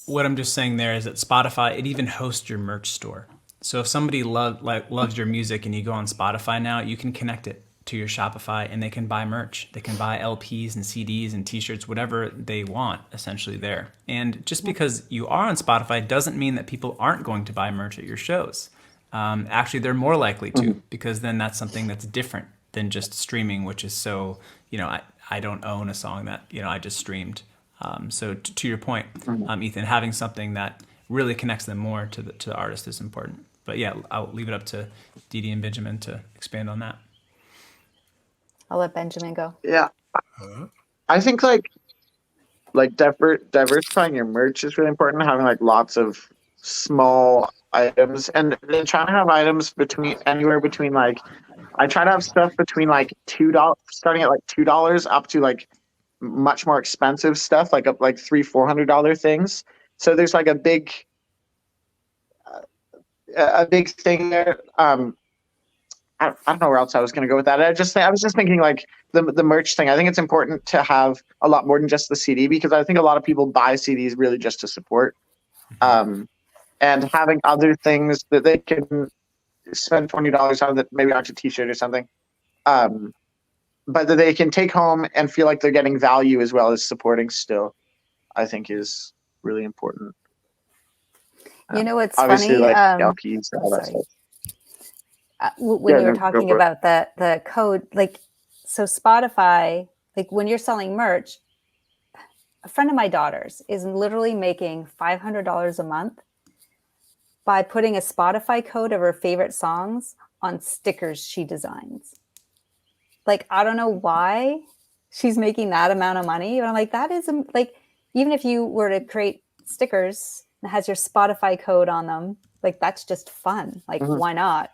D: what I'm just saying there is that Spotify, it even hosts your merch store. So if somebody loves your music and you go on Spotify now, you can connect it to your Shopify and they can buy merch. They can buy LPs and CDs and t-shirts, whatever they want, essentially there. And just because you are on Spotify doesn't mean that people aren't going to buy merch at your shows. Actually, they're more likely to, because then that's something that's different than just streaming, which is so, I don't own a song that, I just streamed. So to your point, Ethan, having something that really connects them more to the artist is important. But yeah, I'll leave it up to Deedee and Benjamin to expand on that.
C: I'll let Benjamin go.
E: Yeah. I think like diversifying your merch is really important. Having like lots of small items, and then trying to have items anywhere between, like, I try to have stuff between like $2, starting at like $2 up to like much more expensive stuff, like $300-400 things. So there's like a big thing there. I don't know where else I was going to go with that. I was just thinking, like, the merch thing. I think it's important to have a lot more than just the CD, because I think a lot of people buy CDs really just to support. And having other things that they can spend $20 on, that maybe aren't a t-shirt or something, but that they can take home and feel like they're getting value as well as supporting still, I think is really important.
C: What's
E: obviously,
C: funny?
E: like LPs and all that stuff.
C: When you were talking about the code, like, so Spotify, like, when you're selling merch, a friend of my daughter's is literally making $500 a month by putting a Spotify code of her favorite songs on stickers she designs. Like, I don't know why she's making that amount of money, but I'm like, that is, like, even if you were to create stickers that has your Spotify code on them, like, that's just fun. Like, why not?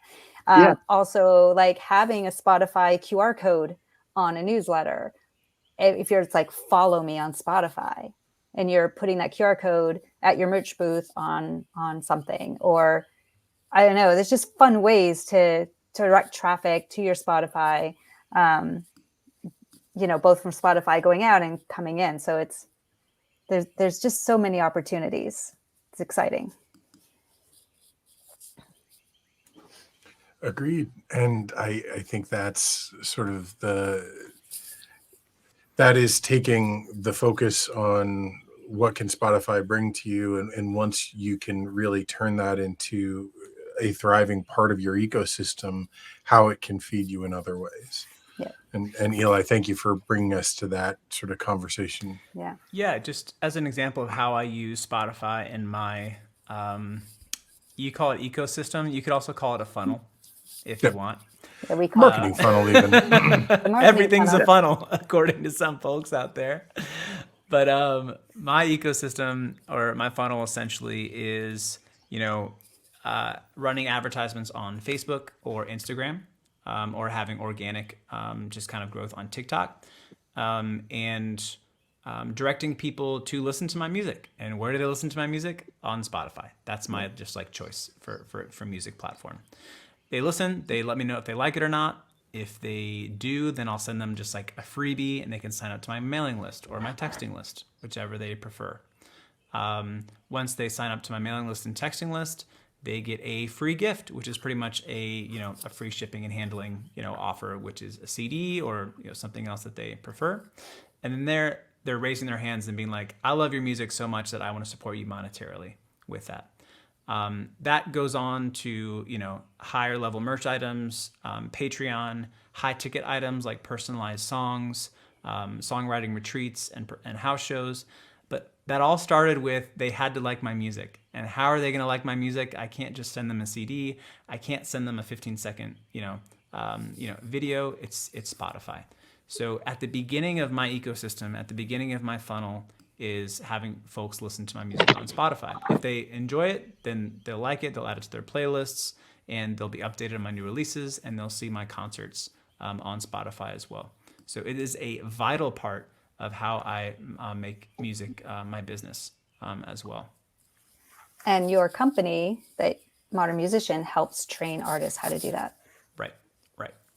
C: Also, like, having a Spotify QR code on a newsletter, if you're, it's like, follow me on Spotify, and you're putting that QR code at your merch booth on something, or I don't know, there's just fun ways to direct traffic to your Spotify, both from Spotify going out and coming in. So there's just so many opportunities. It's exciting.
B: Agreed. And I think that's sort of that is taking the focus on what can Spotify bring to you. And once you can really turn that into a thriving part of your ecosystem, how it can feed you in other ways.
C: Yeah.
B: And Eli, thank you for bringing us to that sort of conversation.
C: Yeah.
D: Yeah. Just as an example of how I use Spotify in my, you call it ecosystem. You could also call it a funnel if you want.
C: Yeah, we call
B: Marketing funnel even.
D: Everything's a funnel, according to some folks out there. But my ecosystem, or my funnel, essentially is, running advertisements on Facebook or Instagram, or having organic, just kind of growth on TikTok. And directing people to listen to my music. And where do they listen to my music? On Spotify. That's my just like choice for music platform. They listen, they let me know if they like it or not. If they do, then I'll send them just like a freebie and they can sign up to my mailing list or my texting list, whichever they prefer. Once they sign up to my mailing list and texting list, they get a free gift, which is pretty much a free shipping and handling, offer, which is a CD or something else that they prefer. And then they're raising their hands and being like, I love your music so much that I want to support you monetarily with that. That goes on to, higher level merch items, Patreon, high ticket items like personalized songs, songwriting retreats and house shows. But that all started with they had to like my music. And how are they going to like my music? I can't just send them a CD. I can't send them a 15-second, video. It's Spotify. So at the beginning of my ecosystem, at the beginning of my funnel, is having folks listen to my music on Spotify. If they enjoy it, then they'll like it. They'll add it to their playlists, and they'll be updated on my new releases, and they'll see my concerts on Spotify as well. So it is a vital part of how I make music my business as well.
C: And your company, that Modern Musician, helps train artists how to do that.
D: Right.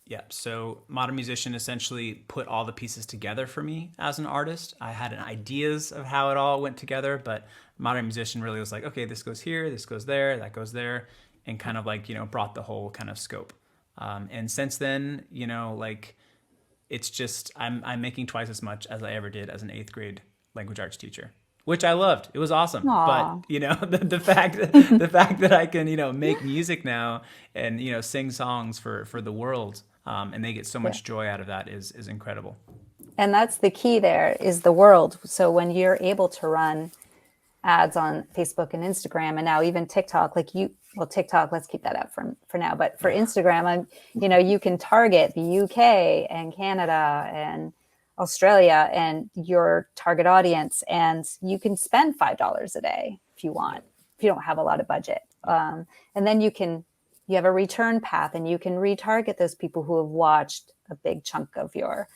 D: Yeah. So Modern Musician essentially put all the pieces together for me as an artist. I had ideas of how it all went together, but Modern Musician really was like, okay, this goes here, this goes there, that goes there, and kind of like, brought the whole kind of scope. And since then, it's just, I'm making twice as much as I ever did as an 8th grade language arts teacher, which I loved. It was awesome.
C: Aww.
D: But the fact that I can, make music now and, sing songs for the world, and they get so much joy out of that is incredible.
C: And that's the key there, is the world. So when you're able to run ads on Facebook and Instagram, and now even TikTok, TikTok, let's keep that out for now. But for Instagram, you can target the UK and Canada and Australia and your target audience, and you can spend $5 a day if you want, if you don't have a lot of budget. And then you have a return path, and you can retarget those people who have watched a big chunk of your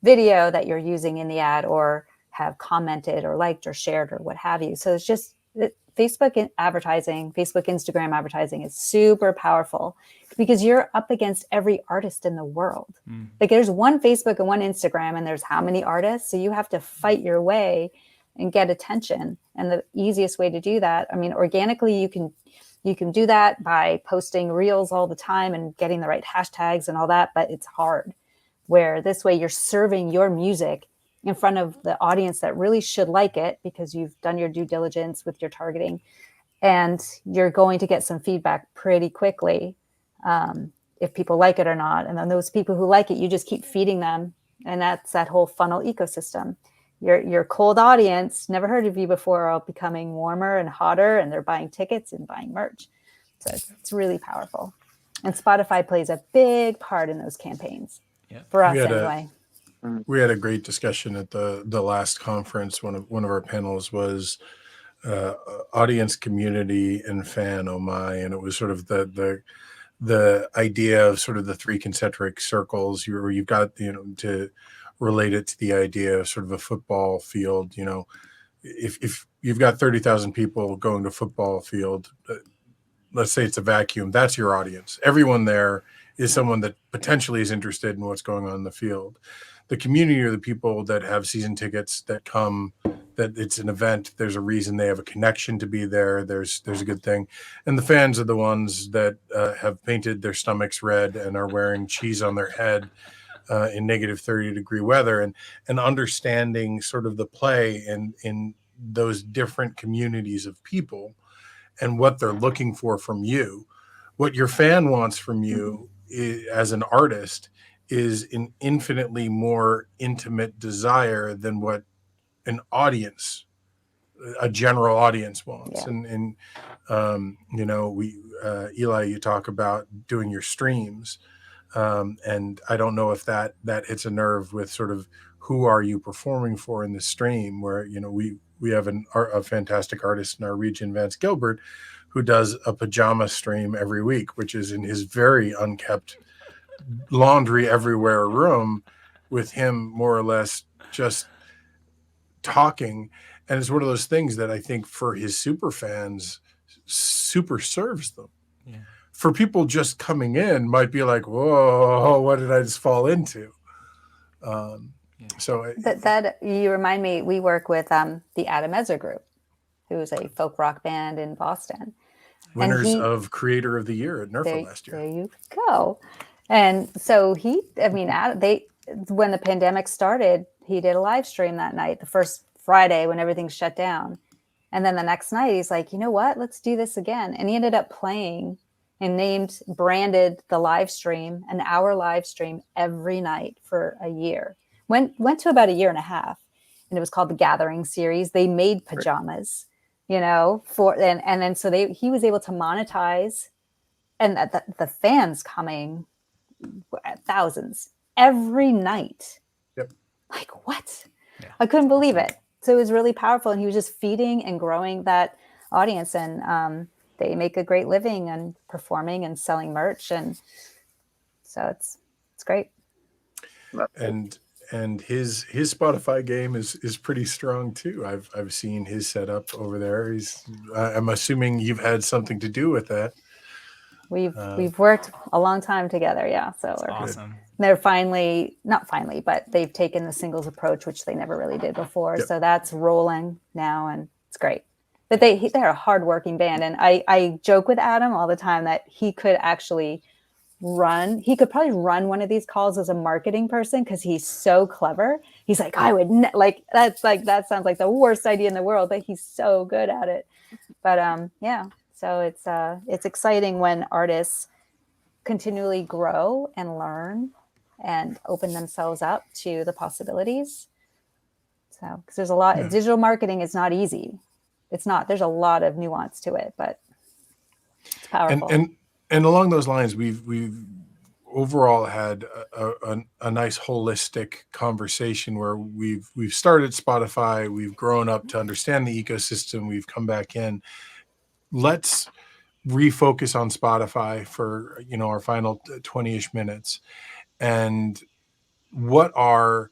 C: video that you're using in the ad, or have commented or liked or shared or what have you. So it's just Facebook advertising, Facebook, Instagram advertising is super powerful because you're up against every artist in the world. Like there's one Facebook and one Instagram, and there's how many artists? So you have to fight your way and get attention. And the easiest way to do that, organically, you can do that by posting reels all the time and getting the right hashtags and all that, but it's hard. Where this way you're serving your music in front of the audience that really should like it because you've done your due diligence with your targeting, and you're going to get some feedback pretty quickly if people like it or not. And then those people who like it, you just keep feeding them. And that's that whole funnel ecosystem. Your cold audience, never heard of you before, are becoming warmer and hotter, and they're buying tickets and buying merch. So it's really powerful. And Spotify plays a big part in those campaigns. Yeah. For us anyway.
B: We had a great discussion at the last conference. One of our panels was audience, community, and fan. Oh my! And it was sort of the idea of sort of the 3 concentric circles. You've got to relate it to the idea of sort of a football field. If you've got 30,000 people going to a football field, let's say it's a vacuum. That's your audience. Everyone there is someone that potentially is interested in what's going on in the field. The community are the people that have season tickets that come, that it's an event. There's a reason they have a connection to be there. There's a good thing. And the fans are the ones that have painted their stomachs red and are wearing cheese on their head in negative 30-degree weather, and understanding sort of the play in those different communities of people and what they're looking for from you. What your fan wants from you as an artist is an infinitely more intimate desire than what an audience, a general audience wants. Yeah. Eli, you talk about doing your streams, and I don't know if that hits a nerve with sort of who are you performing for in the stream, where we have a fantastic artist in our region, Vance Gilbert, who does a pajama stream every week, which is in his very unkept laundry everywhere room, with him more or less just talking, and it's one of those things that I think for his super fans super serves them.
D: Yeah.
B: For people just coming in might be like, whoa, what did I just fall into? So
C: that you remind me, we work with the Adam Ezra Group, who is a folk rock band in Boston.
B: Winners of Creator of the Year at NERFA last year.
C: There you go. And so when the pandemic started, he did a live stream that night, the first Friday when everything shut down. And then the next night, he's like, you know what? Let's do this again. And he ended up playing and branded the live stream, an hour live stream every night for a year. Went to about a year and a half. And it was called the Gathering Series. They made pajamas, you know, and then so he was able to monetize, and the fans coming thousands every night.
B: Yep.
C: Like, what?
D: Yeah.
C: I couldn't believe it. So it was really powerful, and he was just feeding and growing that audience, and they make a great living and performing and selling merch, and so it's great.
B: And his Spotify game is pretty strong too. I've seen his setup over there. I'm assuming you've had something to do with that.
C: We've worked a long time together, yeah. So we're
D: awesome.
C: They're not finally, but they've taken the singles approach, which they never really did before.
B: Yep.
C: So that's rolling now, and it's great. But they're a hardworking band, and I joke with Adam all the time that he could actually probably run one of these calls as a marketing person, because he's so clever. He's like, I would that sounds like the worst idea in the world, but he's so good at it. But yeah, so it's exciting when artists continually grow and learn and open themselves up to the possibilities. So, because there's a lot, digital marketing is not easy. It's not. There's a lot of nuance to it, but it's powerful.
B: And along those lines, we've overall had a nice holistic conversation where we've started Spotify, we've grown up to understand the ecosystem, we've come back in. Let's refocus on Spotify for our final 20-ish minutes. And what are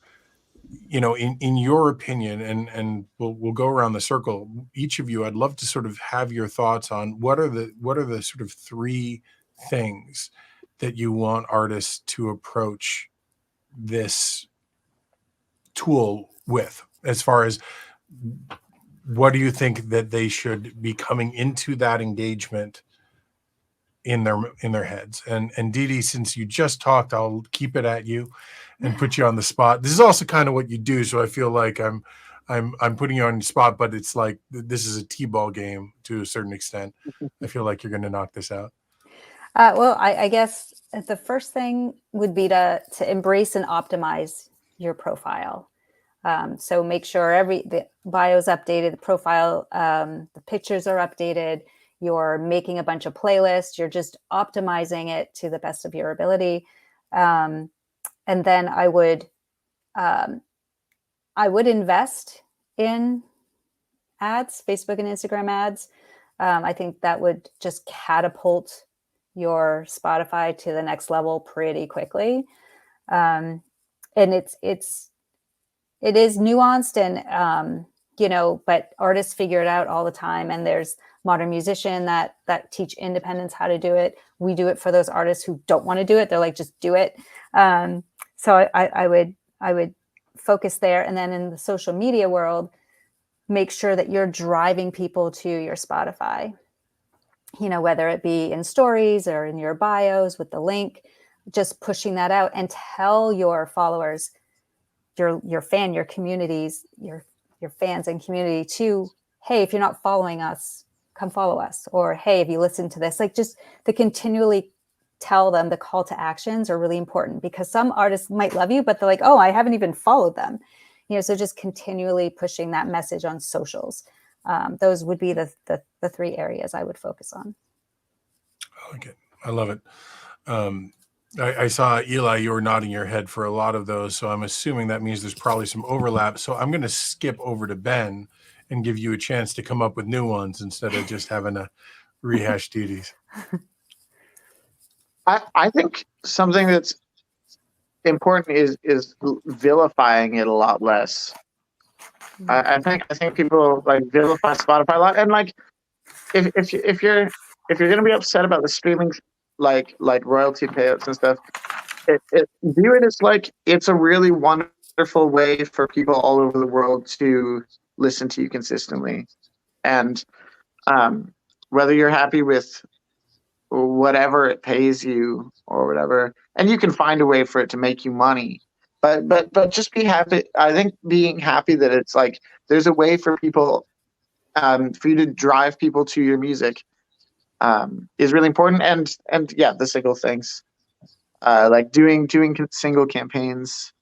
B: in your opinion, and we'll go around the circle, each of you, I'd love to sort of have your thoughts on what are the sort of 3 things that you want artists to approach this tool with, as far as what do you think that they should be coming into that engagement in their heads. And Deedee, since you just talked, I'll keep it at you and put you on the spot. This is also kind of what you do, so I feel like I'm putting you on the spot, but it's like this is a T-ball game to a certain extent. I feel like you're going to knock this out.
C: Well, I guess the first thing would be to embrace and optimize your profile. So make sure the bio's updated, the profile, the pictures are updated. You're making a bunch of playlists. You're just optimizing it to the best of your ability. And then I would invest in ads, Facebook and Instagram ads. I think that would just catapult your Spotify to the next level pretty quickly. And it is nuanced, and but artists figure it out all the time. And there's modern musician that teach independents how to do it. We do it for those artists who don't want to do it. They're like, just do it. So I would focus there. And then in the social media world, make sure that you're driving people to your Spotify, whether it be in stories or in your bios with the link, just pushing that out, and tell your followers, your communities, your fans and community to, hey, if you're not following us, come follow us. Or, hey, if you listen to this, like, just to continually tell them the call to actions are really important, because some artists might love you, but they're like, oh, I haven't even followed them. So just continually pushing that message on socials. Those would be the 3 areas I would focus on.
B: I like it. I love it. I saw, Eli, you were nodding your head for a lot of those, so I'm assuming that means there's probably some overlap. So I'm going to skip over to Ben and give you a chance to come up with new ones instead of just having a rehash Deedee's.
E: I think something that's important is vilifying it a lot less. I think people like vilify Spotify a lot, and like if you're gonna be upset about the streaming like royalty payouts and stuff, view it as like it's a really wonderful way for people all over the world to listen to you consistently, and whether you're happy with whatever it pays you or whatever, and you can find a way for it to make you money. But just be happy. I think being happy that it's like there's a way for people, for you to drive people to your music, is really important. And yeah, the single things, like doing single campaigns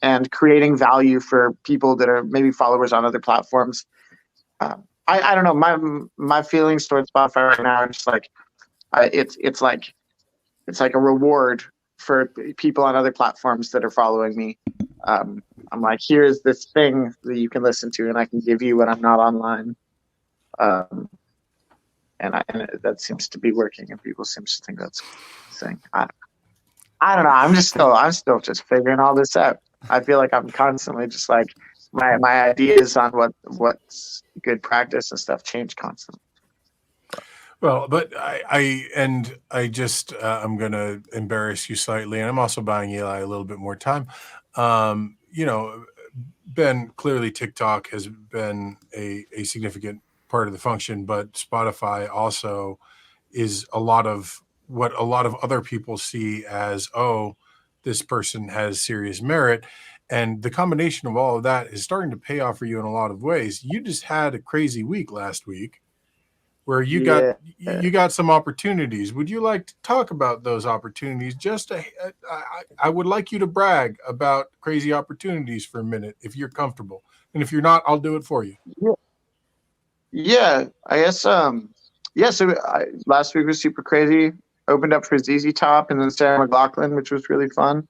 E: and creating value for people that are maybe followers on other platforms. I don't know, my feelings towards Spotify right now are just like, it's like a reward for people on other platforms that are following me. I'm like, here's this thing that you can listen to, and I can give you when I'm not online. And that seems to be working, and people seem to think that's a thing. I don't know. I'm still just figuring all this out. I feel like I'm constantly just like my ideas on what's good practice and stuff change constantly.
B: Well, but I just I'm going to embarrass you slightly, and I'm also buying Eli a little bit more time. Ben, clearly TikTok has been a significant part of the function, but Spotify also is a lot of what a lot of other people see as, oh, this person has serious merit. And the combination of all of that is starting to pay off for you in a lot of ways. You just had a crazy week last week where you got some opportunities. Would you like to talk about those opportunities? I would like you to brag about crazy opportunities for a minute, if you're comfortable. And if you're not, I'll do it for you.
E: Yeah, I guess. Yeah. So last week was super crazy. Opened up for ZZ Top and then Sarah McLachlan, which was really fun.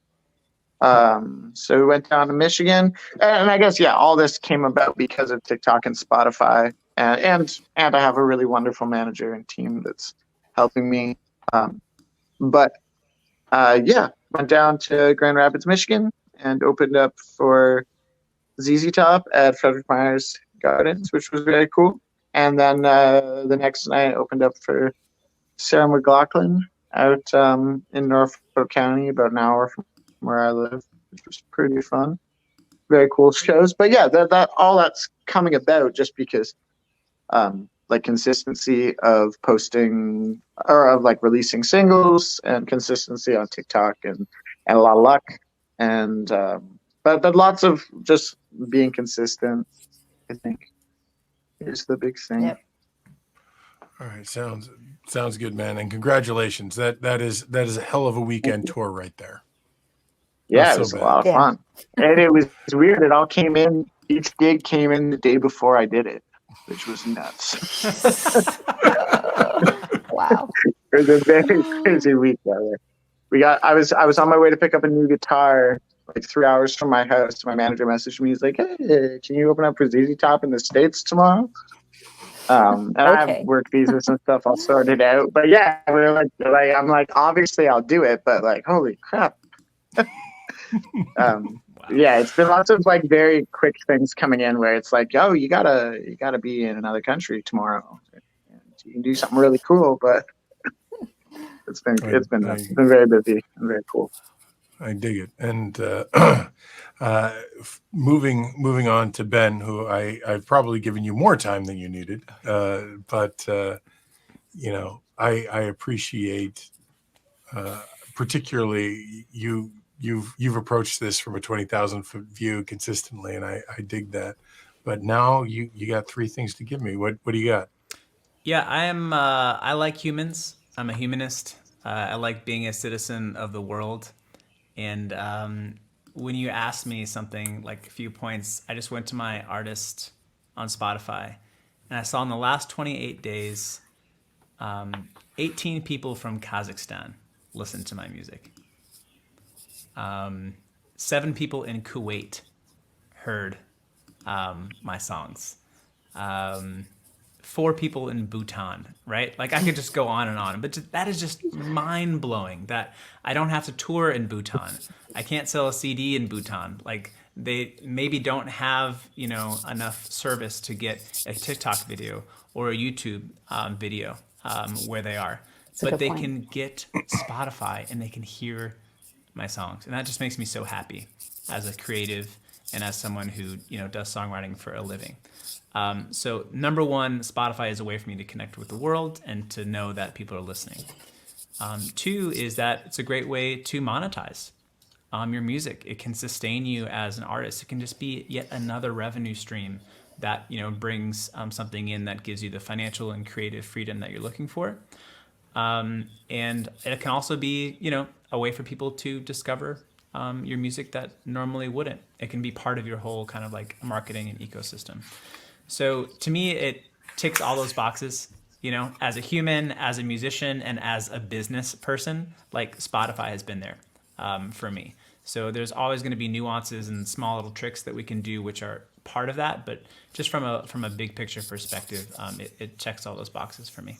E: So we went down to Michigan, and I guess all this came about because of TikTok and Spotify, and I have a really wonderful manager and team that's helping me. But went down to Grand Rapids, Michigan, and opened up for ZZ Top at Frederick Myers Gardens, which was very cool. And then the next night, opened up for Sarah McLachlan out in Norfolk County, about an hour from where I live, which was pretty fun. Very cool shows. But yeah, that all that's coming about just because like consistency of posting or of like releasing singles and consistency on TikTok and a lot of luck. And but lots of just being consistent, I think, is the big thing.
C: Yep.
B: All right, sounds good, man, and congratulations. That is a hell of a weekend tour right there.
E: Yeah, it was a lot of fun, and it was weird. It all came in. Each gig came in the day before I did it, which was nuts.
C: Wow,
E: it was a very crazy week. I was on my way to pick up a new guitar, like 3 hours from my house. My manager messaged me. He's like, "Hey, can you open up for ZZ Top in the States tomorrow?" And I have work visas and stuff all sorted out. But yeah, we were like, I'm like, obviously I'll do it, but like, holy crap. Wow. Yeah, it's been lots of like very quick things coming in where it's like, oh, you gotta be in another country tomorrow. And you can do something really cool, but it's been very busy and very cool.
B: I dig it. And moving on to Ben, who I've probably given you more time than you needed, but I appreciate particularly you've approached this from a 20,000 foot view consistently, and I dig that. But now you got three things to give me. What do you got?
D: Yeah, I like humans. I'm a humanist. I like being a citizen of the world. And when you asked me something like a few points, I just went to my artist on Spotify, and I saw in the last 28 days, 18 people from Kazakhstan listened to my music. 7 people in Kuwait heard my songs. 4 people in Bhutan, right? Like I could just go on, but that is just mind blowing that I don't have to tour in Bhutan. I can't sell a CD in Bhutan. Like they maybe don't have, enough service to get a TikTok video or a YouTube video where they are.
C: a
D: But
C: good
D: they
C: point.
D: can get Spotify and they can hear my songs. And that just makes me so happy as a creative and as someone who, does songwriting for a living. So number one, Spotify is a way for me to connect with the world and to know that people are listening. Two is that it's a great way to monetize your music. It can sustain you as an artist. It can just be yet another revenue stream that brings something in that gives you the financial and creative freedom that you're looking for. And it can also be a way for people to discover your music that normally wouldn't. It can be part of your whole kind of like marketing and ecosystem. So to me, it ticks all those boxes. As a human, as a musician, and as a business person, like Spotify has been there for me. So there's always going to be nuances and small little tricks that we can do, which are part of that. But just from a big picture perspective, it checks all those boxes for me.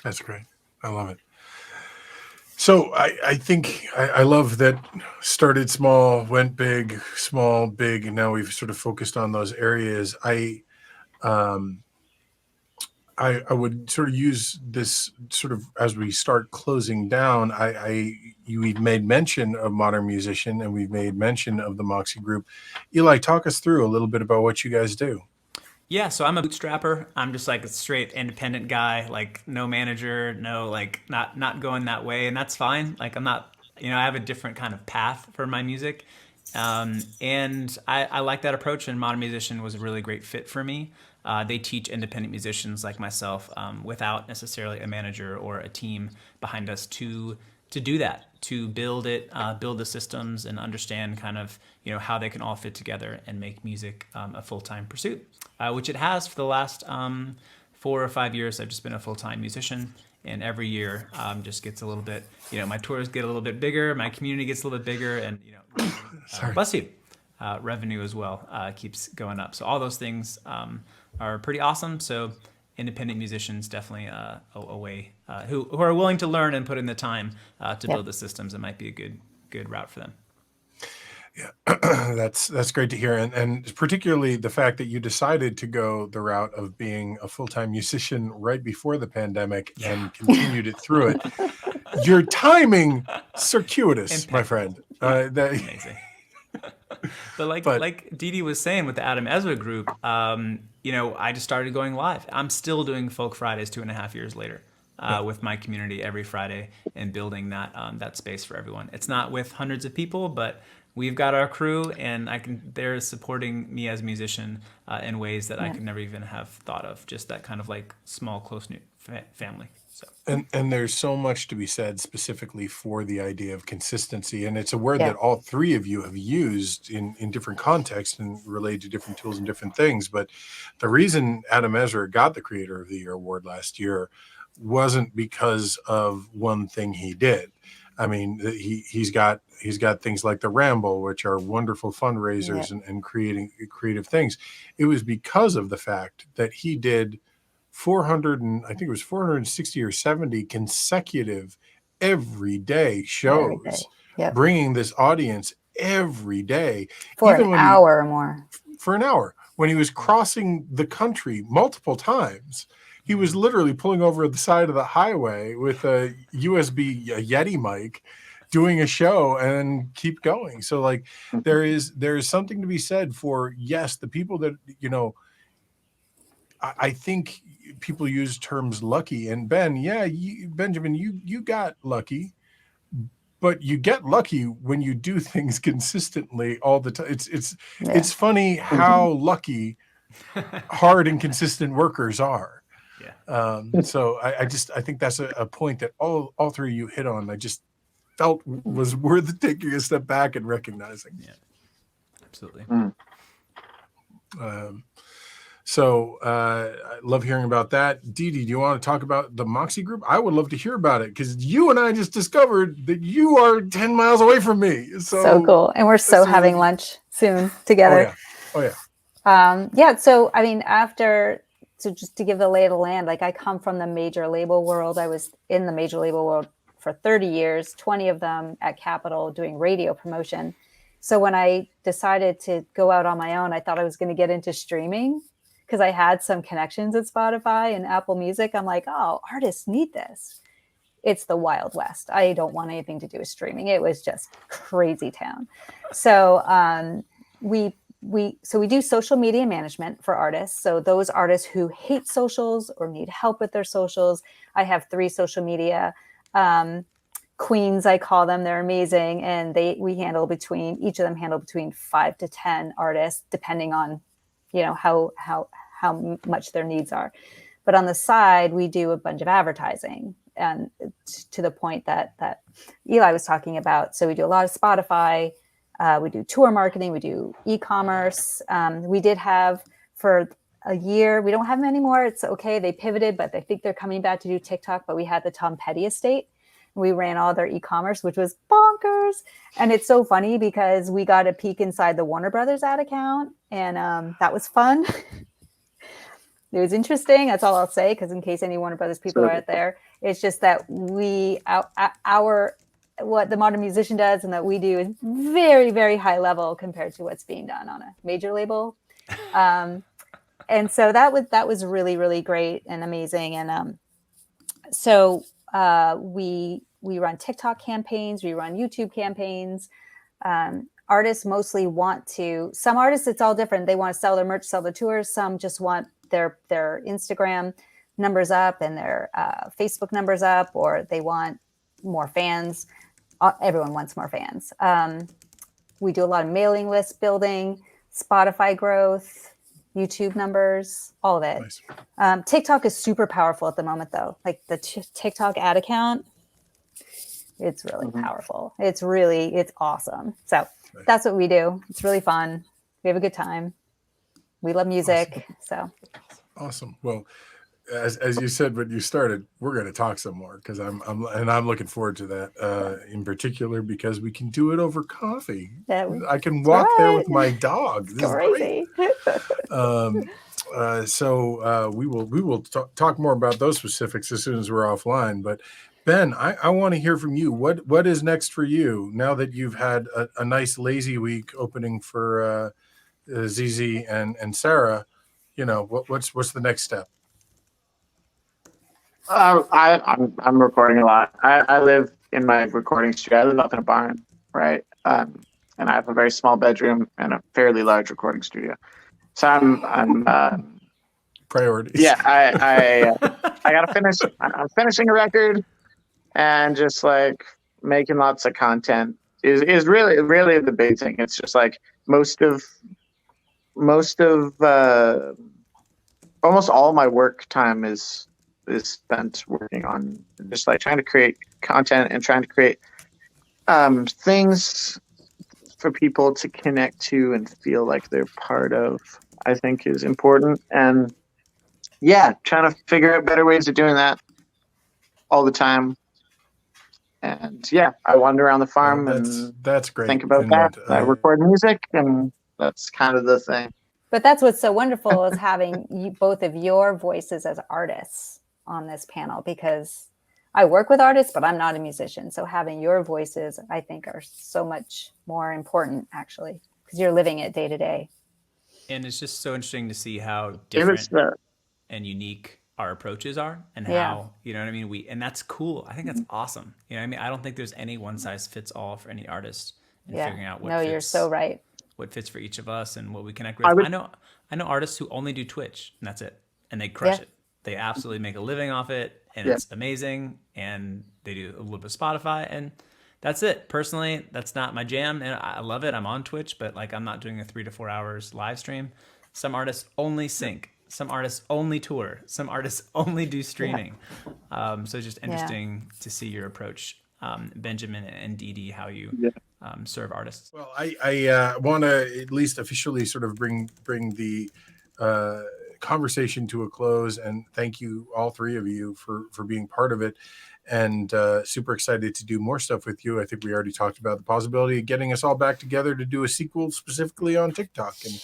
B: That's great. I love it. So I think I love that started small, went big, small, big, and now we've sort of focused on those areas. I would sort of use this sort of as we start closing down. We've made mention of Modern Musician and we've made mention of the Moxi group. Eli, talk us through a little bit about what you guys do.
D: Yeah, so I'm a bootstrapper. I'm just like a straight independent guy, like no manager, no like not going that way, and that's fine. Like I'm not, I have a different kind of path for my music, and I like that approach. And Modern Musician was a really great fit for me. They teach independent musicians like myself without necessarily a manager or a team behind us to do that, to build the systems and understand kind of how they can all fit together and make music a full-time pursuit, which it has for the last 4 or 5 years. I've just been a full-time musician, and every year just gets a little bit, my tours get a little bit bigger, my community gets a little bit bigger, and bless you, revenue as well keeps going up. So all those things are pretty awesome. So independent musicians definitely a way who are willing to learn and put in the time to build the systems. It might be a good route for them.
B: Yeah, that's great to hear, and particularly the fact that you decided to go the route of being a full-time musician right before the pandemic and continued it through it. Your timing circuitous, my friend.
D: Amazing. But like Deedee was saying with the Adam Ezra group, I just started going live. I'm still doing Folk Fridays 2.5 years later with my community every Friday and building that space for everyone. It's not with hundreds of people, but we've got our crew, and they're supporting me as a musician in ways that I could never even have thought of. Just that kind of like small, close-knit family. So.
B: And there's so much to be said specifically for the idea of consistency. And it's a word that all three of you have used in different contexts and related to different tools and different things. But the reason Adam Ezra got the Creator of the Year award last year wasn't because of one thing he did. I mean, he's got things like the Ramble, which are wonderful fundraisers and creating creative things. It was because of the fact that he did 460 or 70 consecutive everyday shows, bringing this audience every day
C: for an hour or more.
B: For an hour. When he was crossing the country multiple times, he was literally pulling over the side of the highway with a USB Yeti mic, doing a show and keep going. So like there is something to be said for, yes, the people that, I think people use terms lucky, and Benjamin, you got lucky, but you get lucky when you do things consistently all the time. It's funny how lucky hard and consistent workers are. So I think that's a point that all three of you hit on. I just felt was worth taking a step back and recognizing.
D: Yeah, absolutely.
B: So I love hearing about that. Deedee, do you want to talk about the Moxi group? I would love to hear about it because you and I just discovered that you are 10 miles away from me. So
C: cool. And we're having lunch soon together.
B: Oh, yeah.
C: So, I mean, just to give the lay of the land, like I come from the major label world. I was in the major label world for 30 years, 20 of them at Capitol doing radio promotion. So when I decided to go out on my own, I thought I was going to get into streaming because I had some connections at Spotify and Apple Music. I'm like, oh, artists need this. It's the Wild West. I don't want anything to do with streaming. It was just crazy town. So we do social media management for artists. So those artists who hate socials or need help with their socials, I have 3 social media queens, I call them. They're amazing, and each of them handle between 5 to 10 artists, depending on, how much their needs are. But on the side, we do a bunch of advertising, and to the point that Eli was talking about. So we do a lot of Spotify. We do tour marketing. We do e-commerce. We did have for a year. We don't have them anymore. It's okay. They pivoted, but I think they're coming back to do TikTok. But we had the Tom Petty estate. We ran all their e-commerce, which was bonkers. And it's so funny because we got a peek inside the Warner Brothers ad account, and that was fun. It was interesting. That's all I'll say, because in case any Warner Brothers people are out there, it's just that what the modern musician does and that we do is very, very high level compared to what's being done on a major label. And so that was really, really great and amazing. And so we run TikTok campaigns, we run YouTube campaigns. Artists mostly some artists, it's all different. They want to sell their merch, sell their tours. Some just want their Instagram numbers up and their Facebook numbers up, or they want more fans. Everyone wants more fans. We do a lot of mailing list building, Spotify growth, YouTube numbers, all of it. Nice. TikTok is super powerful at the moment, though. Like the TikTok ad account, it's really powerful. It's awesome. So that's what we do. It's really fun. We have a good time. We love music.
B: Awesome. Awesome. Well, as you said when you started, we're going to talk some more because I'm looking forward to that in particular because we can do it over coffee. I can walk there with my dog. This is great. So we will talk more about those specifics as soon as we're offline. But Ben, I want to hear from you. What is next for you now that you've had a nice lazy week opening for ZZ and Sarah? What's the next step?
E: I'm recording a lot. I live in my recording studio. I live up in a barn, right? And I have a very small bedroom and a fairly large recording studio. So I'm
B: priorities.
E: Yeah, I gotta finish. I'm finishing a record, and just like making lots of content is really the big thing. It's just like most of almost all my work time is spent working on just like trying to create content and trying to create things for people to connect to and feel like they're part of, I think is important. And yeah, trying to figure out better ways of doing that all the time. And yeah, I wander around the farm
B: that's great.
E: Think about that. I record music, and that's kind of the thing.
C: But that's what's so wonderful is having both of your voices as artists on this panel, because I work with artists, but I'm not a musician. So having your voices, I think, are so much more important, actually, because you're living it day to day.
D: And it's just so interesting to see how different and unique our approaches are, and how, you know what I mean? And that's cool. I think that's awesome. You know what I mean? I don't think there's any one size fits all for any artist in figuring out what fits.
C: You're so right.
D: What fits for each of us and what we connect with. I know artists who only do Twitch, and that's it. And they crush it. They absolutely make a living off it, and it's amazing. And they do a little bit of Spotify, and that's it. Personally, that's not my jam, and I love it. I'm on Twitch, but like I'm not doing a 3 to 4 hours live stream. Some artists only sync. Some artists only tour. Some artists only do streaming. So it's just interesting to see your approach, Benjamin and Deedee, how you serve artists.
B: Well, I want to at least officially sort of bring the conversation to a close, and thank you, all three of you, for being part of it, and super excited to do more stuff with you. I think we already talked about the possibility of getting us all back together to do a sequel specifically on TikTok and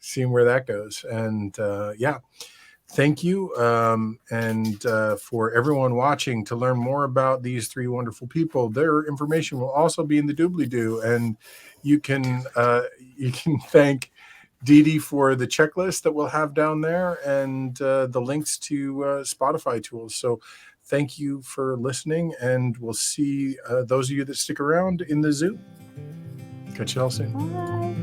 B: seeing where that goes. And thank you. And for everyone watching, to learn more about these three wonderful people, their information will also be in the doobly-doo. And you can thank Deedee for the checklist that we'll have down there and the links to Spotify tools. So thank you for listening, and we'll see those of you that stick around in the Zoom. Catch you all soon.
C: Bye.